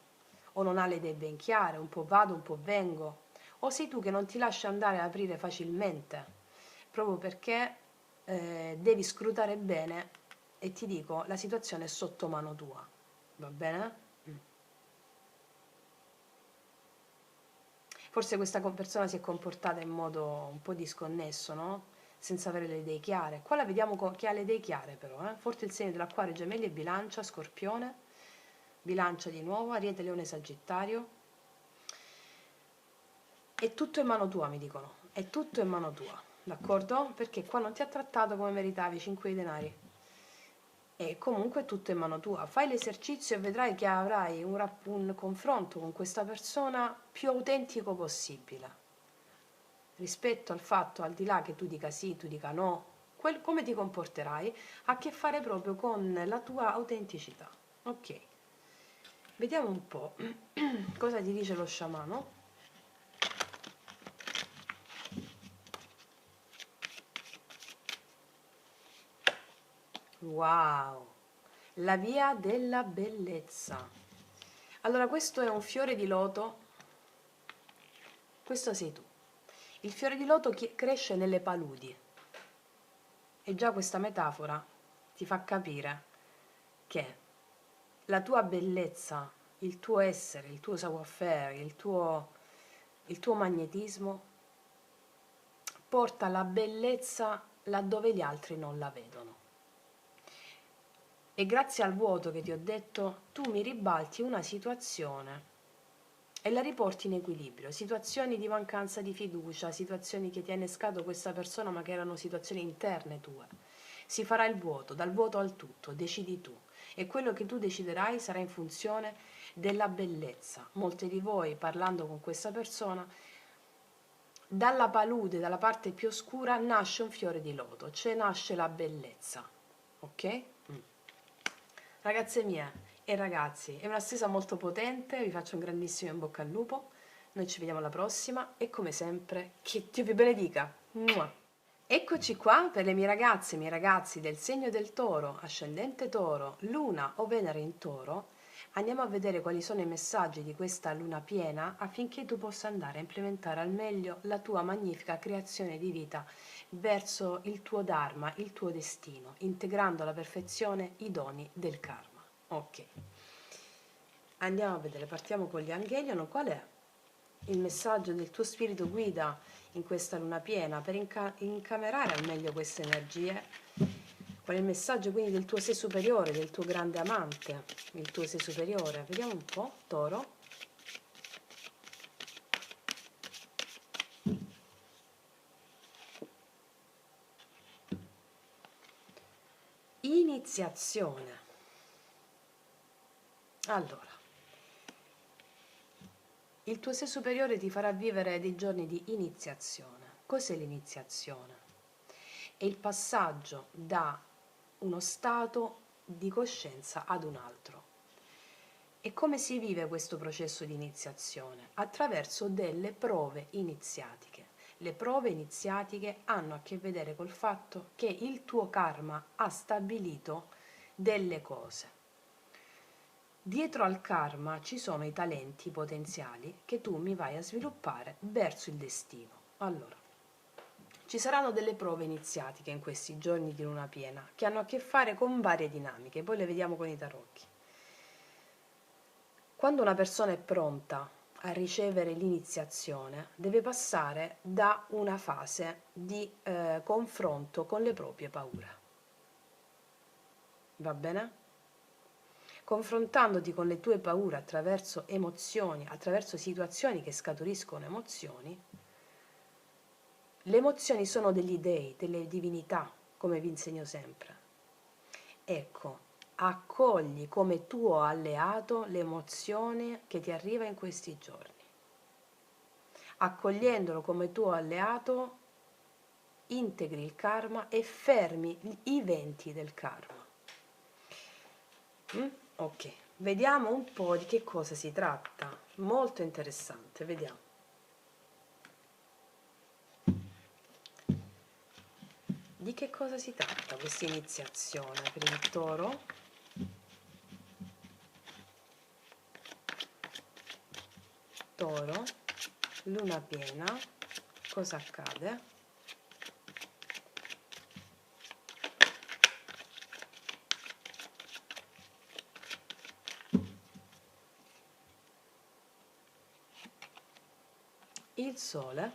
o non ha le idee ben chiare, un po' vado, un po' vengo, o sei tu che non ti lasci andare a aprire facilmente, proprio perché devi scrutare bene e ti dico, la situazione è sotto mano tua, va bene? Forse questa persona si è comportata in modo un po' disconnesso, no? Senza avere le idee chiare. Qua la vediamo che ha le idee chiare però, Forte il segno dell'Acquario, Gemelli e Bilancia, Scorpione, Bilancia di nuovo, Ariete, Leone, Sagittario. È tutto in mano tua, mi dicono. È tutto in mano tua, d'accordo? Perché qua non ti ha trattato come meritavi, 5 di denari. E comunque è tutto in mano tua. Fai l'esercizio e vedrai che avrai un confronto con questa persona più autentico possibile. Rispetto al fatto, al di là che tu dica sì, tu dica no, come ti comporterai ha a che fare proprio con la tua autenticità. Ok, vediamo un po' cosa ti dice lo sciamano. Wow, la via della bellezza. Allora, questo è un fiore di loto, questo sei tu. Il fiore di loto cresce nelle paludi e già questa metafora ti fa capire che la tua bellezza, il tuo essere, il tuo savoir-faire, il tuo magnetismo porta la bellezza laddove gli altri non la vedono. E grazie al vuoto che ti ho detto, tu mi ribalti una situazione e la riporti in equilibrio. Situazioni di mancanza di fiducia, situazioni che ti ha innescato questa persona ma che erano situazioni interne tue. Si farà il vuoto, dal vuoto al tutto, decidi tu. E quello che tu deciderai sarà in funzione della bellezza. Molti di voi, parlando con questa persona, dalla palude, dalla parte più oscura, nasce un fiore di loto, cioè nasce la bellezza. Ok? Ragazze mie e ragazzi, è una stesa molto potente, vi faccio un grandissimo in bocca al lupo, Noi ci vediamo alla prossima e come sempre, che Dio vi benedica. Mua. Eccoci qua per le mie ragazze e i miei ragazzi del segno del Toro, ascendente Toro, Luna o Venere in Toro. Andiamo a vedere quali sono i messaggi di questa luna piena affinché tu possa andare a implementare al meglio la tua magnifica creazione di vita verso il tuo Dharma, il tuo destino, integrando alla perfezione i doni del karma. Ok, andiamo a vedere, partiamo con gli Angelion. Qual è il messaggio del tuo spirito guida in questa luna piena per incamerare al meglio queste energie? Qual è il messaggio quindi del tuo sé superiore, del tuo grande amante, il tuo sé superiore? Vediamo un po', Toro. Iniziazione. Allora, il tuo sé superiore ti farà vivere dei giorni di iniziazione. Cos'è l'iniziazione? È il passaggio da uno stato di coscienza ad un altro. E come si vive questo processo di iniziazione? Attraverso delle prove iniziatiche. Le prove iniziatiche hanno a che vedere col fatto che il tuo karma ha stabilito delle cose. Dietro al karma ci sono i talenti potenziali che tu mi vai a sviluppare verso il destino. Allora, ci saranno delle prove iniziatiche in questi giorni di luna piena che hanno a che fare con varie dinamiche, poi le vediamo con i tarocchi. Quando una persona è pronta a ricevere l'iniziazione, deve passare da una fase di confronto con le proprie paure. Va bene? Confrontandoti con le tue paure attraverso emozioni, attraverso situazioni che scaturiscono emozioni, le emozioni sono degli dei, delle divinità, come vi insegno sempre. Ecco, accogli come tuo alleato l'emozione che ti arriva in questi giorni. Accogliendolo come tuo alleato, integri il karma e fermi i venti del karma. Ok, vediamo un po' di che cosa si tratta. Molto interessante, vediamo. Di che cosa si tratta questa iniziazione per il Toro? Toro, luna piena, cosa accade? Il Sole,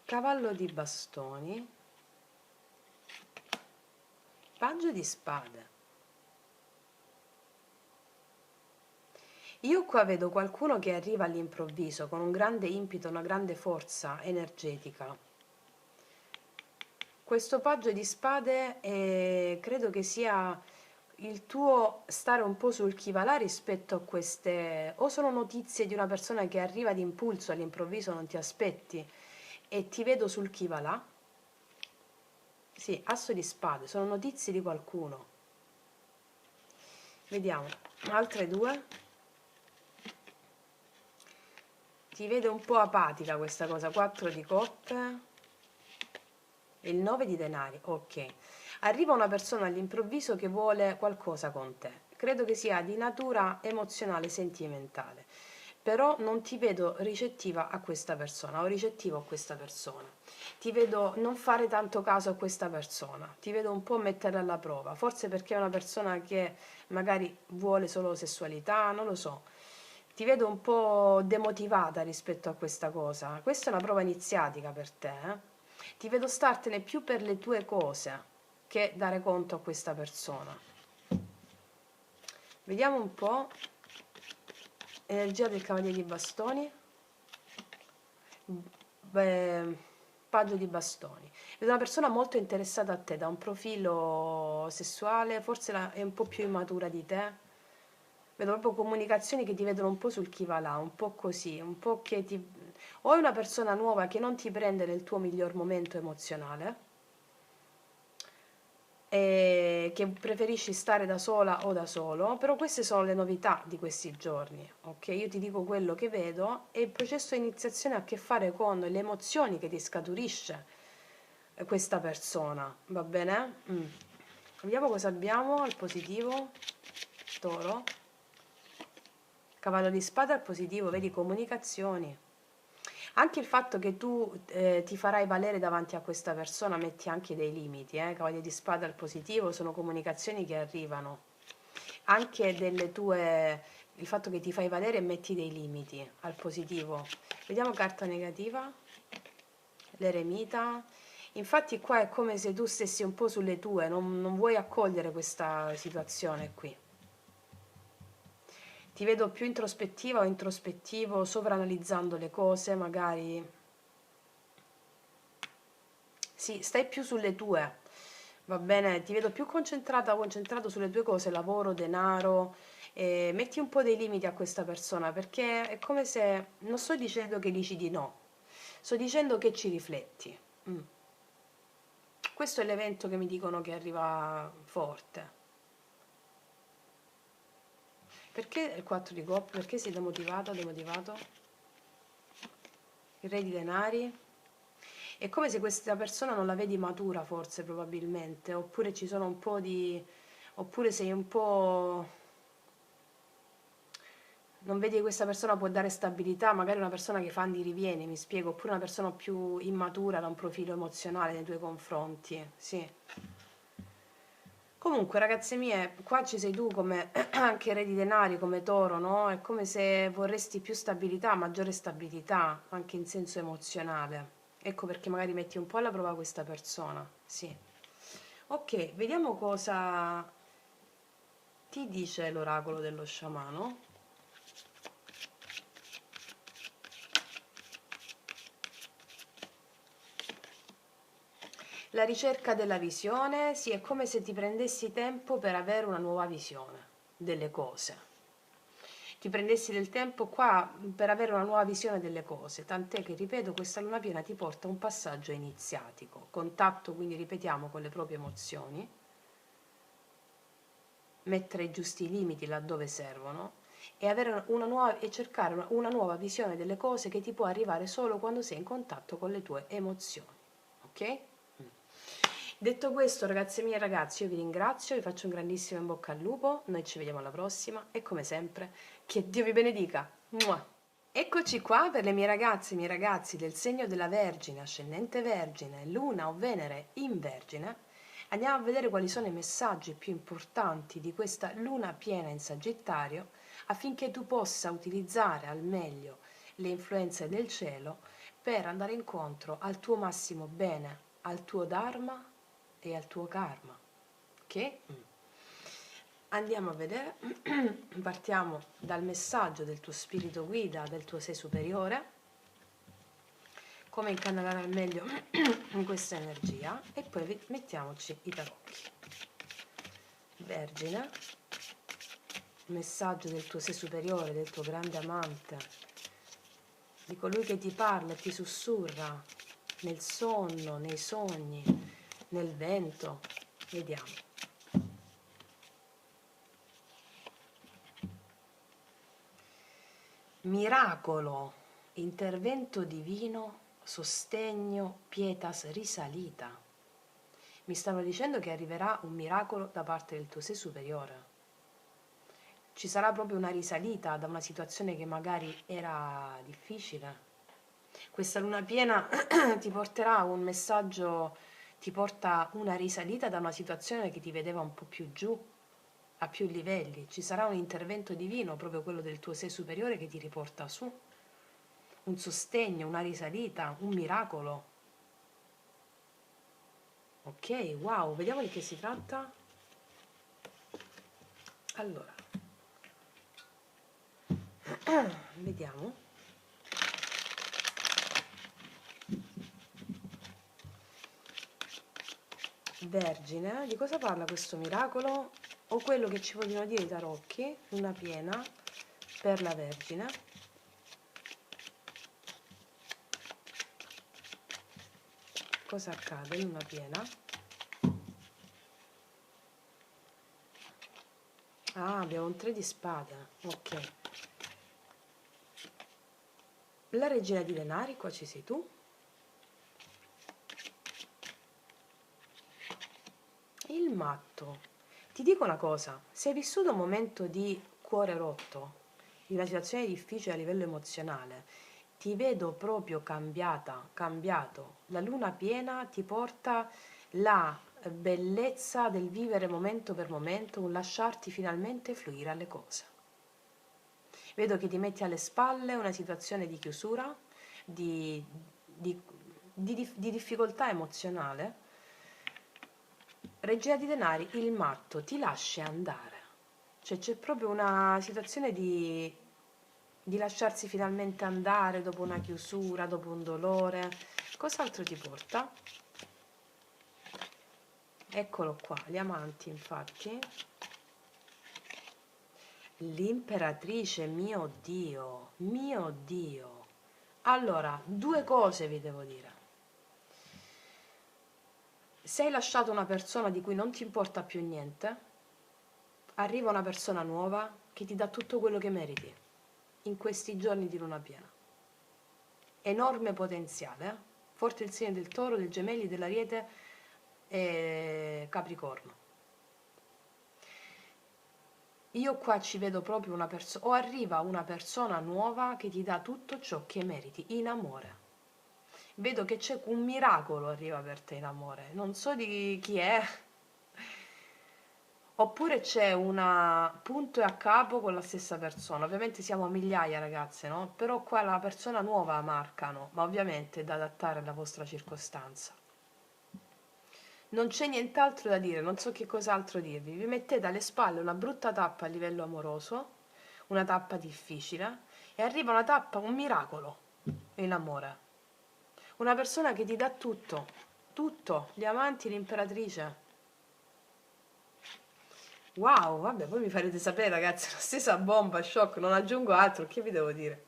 cavallo di bastoni, paggio di spade. Io qua vedo qualcuno che arriva all'improvviso con un grande impeto, una grande forza energetica. Questo paggio di spade credo che sia il tuo stare un po' sul chi va là rispetto a queste, o sono notizie di una persona che arriva d'impulso all'improvviso, non ti aspetti, e ti vedo sul chi va là. Sì, asso di spade, sono notizie di qualcuno. Vediamo, altre due. Ti vede un po' apatica questa cosa, 4 di coppe e il 9 di denari, ok. Arriva una persona all'improvviso che vuole qualcosa con te, credo che sia di natura emozionale, sentimentale, però non ti vedo ricettiva a questa persona o ricettivo a questa persona. Ti vedo non fare tanto caso a questa persona, ti vedo un po' metterla alla prova, forse perché è una persona che magari vuole solo sessualità, non lo so. Ti vedo un po' demotivata rispetto a questa cosa. Questa è una prova iniziatica per te, eh? Ti vedo startene più per le tue cose che dare conto a questa persona. Vediamo un po'. Energia del cavaliere di bastoni. Beh, paggio di bastoni. Vedo una persona molto interessata a te, da un profilo sessuale, forse è un po' più immatura di te. Vedo proprio comunicazioni che ti vedono un po' sul chi va là, un po' così, un po' che ti... O è una persona nuova che non ti prende nel tuo miglior momento emozionale, che preferisci stare da sola o da solo, però queste sono le novità di questi giorni, ok? Io ti dico quello che vedo e il processo di iniziazione ha a che fare con le emozioni che ti scaturisce questa persona, va bene? Vediamo cosa abbiamo al positivo, Toro. Cavallo di spada al positivo, vedi comunicazioni. Anche il fatto che tu ti farai valere davanti a questa persona metti anche dei limiti, Cavaliere di spada al positivo sono comunicazioni che arrivano. Anche delle tue, il fatto che ti fai valere e metti dei limiti al positivo. Vediamo carta negativa, l'eremita. Infatti qua è come se tu stessi un po' sulle tue, non vuoi accogliere questa situazione qui. Ti vedo più introspettiva o introspettivo, sovraanalizzando le cose, magari. Sì, stai più sulle tue, va bene? Ti vedo più concentrata o concentrato sulle tue cose, lavoro, denaro. Metti un po' dei limiti a questa persona perché è come se non sto dicendo che dici di no, sto dicendo che ci rifletti. Mm. Questo è l'evento che mi dicono che arriva forte. Perché il 4 di coppe? Perché sei demotivato, demotivato? Il re di denari? È come se questa persona non la vedi matura, forse, probabilmente, oppure ci sono un po' di... oppure sei un po'... non vedi che questa persona può dare stabilità, magari una persona che fa andi rivieni, mi spiego, oppure una persona più immatura da un profilo emozionale nei tuoi confronti, sì. Comunque, ragazze mie, qua ci sei tu come anche re di denari, come toro, no? È come se vorresti più stabilità, maggiore stabilità, anche in senso emozionale. Ecco perché magari metti un po' alla prova questa persona, sì. Ok, vediamo cosa ti dice l'oracolo dello sciamano. La ricerca della visione, sì, è come se ti prendessi tempo per avere una nuova visione delle cose. Ti prendessi del tempo qua per avere una nuova visione delle cose, tant'è che, ripeto, questa luna piena ti porta a un passaggio iniziatico, contatto, quindi ripetiamo, con le proprie emozioni, mettere i giusti limiti laddove servono e, avere una nuova, e cercare una nuova visione delle cose che ti può arrivare solo quando sei in contatto con le tue emozioni, ok? Detto questo, ragazze mie e ragazzi, io vi ringrazio, vi faccio un grandissimo in bocca al lupo, noi ci vediamo alla prossima e come sempre, che Dio vi benedica. Mua! Eccoci qua per le mie ragazze e i miei ragazzi del segno della Vergine, ascendente Vergine, Luna o Venere in Vergine. Andiamo a vedere quali sono i messaggi più importanti di questa luna piena in Sagittario affinché tu possa utilizzare al meglio le influenze del cielo per andare incontro al tuo massimo bene, al tuo Dharma e al tuo karma. Ok? Andiamo a vedere, partiamo dal messaggio del tuo spirito guida, del tuo sé superiore, come incanalare al meglio in questa energia e poi mettiamoci i tarocchi. Vergine, messaggio del tuo sé superiore, del tuo grande amante, di colui che ti parla e ti sussurra nel sonno, nei sogni, nel vento. Vediamo. Miracolo, intervento divino, sostegno, pietas risalita. Mi stanno dicendo che arriverà un miracolo da parte del tuo sé superiore. Ci sarà proprio una risalita da una situazione che magari era difficile. Questa luna piena ti porterà un messaggio, ti porta una risalita da una situazione che ti vedeva un po' più giù, a più livelli. Ci sarà un intervento divino, proprio quello del tuo sé superiore, che ti riporta su. Un sostegno, una risalita, un miracolo. Ok, wow, vediamo di che si tratta. Allora, vediamo. Vergine, di cosa parla questo miracolo? O quello che ci vogliono dire i tarocchi, luna piena per la Vergine. Cosa accade? Luna piena. Ah, abbiamo un 3 di spade. Ok. La regina di denari, qua ci sei tu. Il matto. Ti dico una cosa, se hai vissuto un momento di cuore rotto, di una situazione difficile a livello emozionale, ti vedo proprio cambiata, cambiato. La luna piena ti porta la bellezza del vivere momento per momento, un lasciarti finalmente fluire alle cose. Vedo che ti metti alle spalle una situazione di chiusura, di, di- di difficoltà emozionale. Regina di denari, il matto, ti lasci andare. Cioè c'è proprio una situazione di lasciarsi finalmente andare dopo una chiusura, dopo un dolore. Cos'altro ti porta? Eccolo qua, gli amanti infatti. L'imperatrice, mio Dio, mio Dio. Allora, due cose vi devo dire. Se hai lasciato una persona di cui non ti importa più niente, arriva una persona nuova che ti dà tutto quello che meriti in questi giorni di luna piena. Enorme potenziale, eh? Forte il segno del toro, del gemelli, dell'ariete e capricorno. Io qua ci vedo proprio una persona, o arriva una persona nuova che ti dà tutto ciò che meriti in amore. Vedo che c'è un miracolo arriva per te in amore, non so di chi è, oppure c'è una punto e a capo con la stessa persona. Ovviamente siamo migliaia ragazze, no? Però qua la persona nuova marcano, ma ovviamente è da adattare alla vostra circostanza. Non c'è nient'altro da dire, non so che cos'altro dirvi. Vi mettete alle spalle una brutta tappa a livello amoroso, una tappa difficile, e arriva una tappa, un miracolo in amore. Una persona che ti dà tutto, tutto, gli amanti, l'imperatrice. Wow, vabbè, poi mi farete sapere ragazzi, la stessa bomba, shock, non aggiungo altro, che vi devo dire?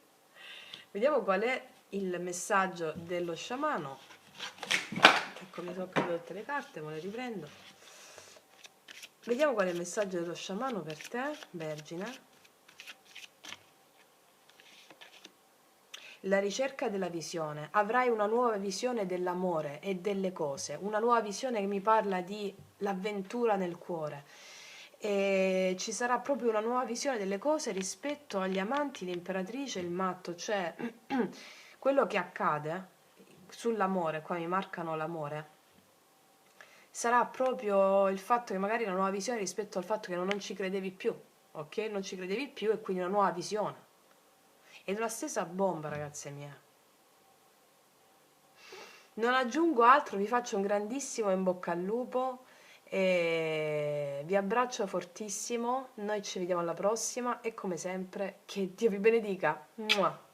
Vediamo qual è il messaggio dello sciamano. Ecco, mi sono prese tutte le carte, me le riprendo. Vediamo qual è il messaggio dello sciamano per te, Vergine. La ricerca della visione. Avrai una nuova visione dell'amore e delle cose, una nuova visione che mi parla di l'avventura nel cuore. E ci sarà proprio una nuova visione delle cose rispetto agli amanti, l'imperatrice, il matto, cioè quello che accade sull'amore, qua mi marcano l'amore, sarà proprio il fatto che magari una nuova visione rispetto al fatto che non ci credevi più, ok? Non ci credevi più e quindi una nuova visione. Ed è la stessa bomba, ragazze mie. Non aggiungo altro, vi faccio un grandissimo in bocca al lupo e vi abbraccio fortissimo. Noi ci vediamo alla prossima e come sempre che Dio vi benedica. Mua.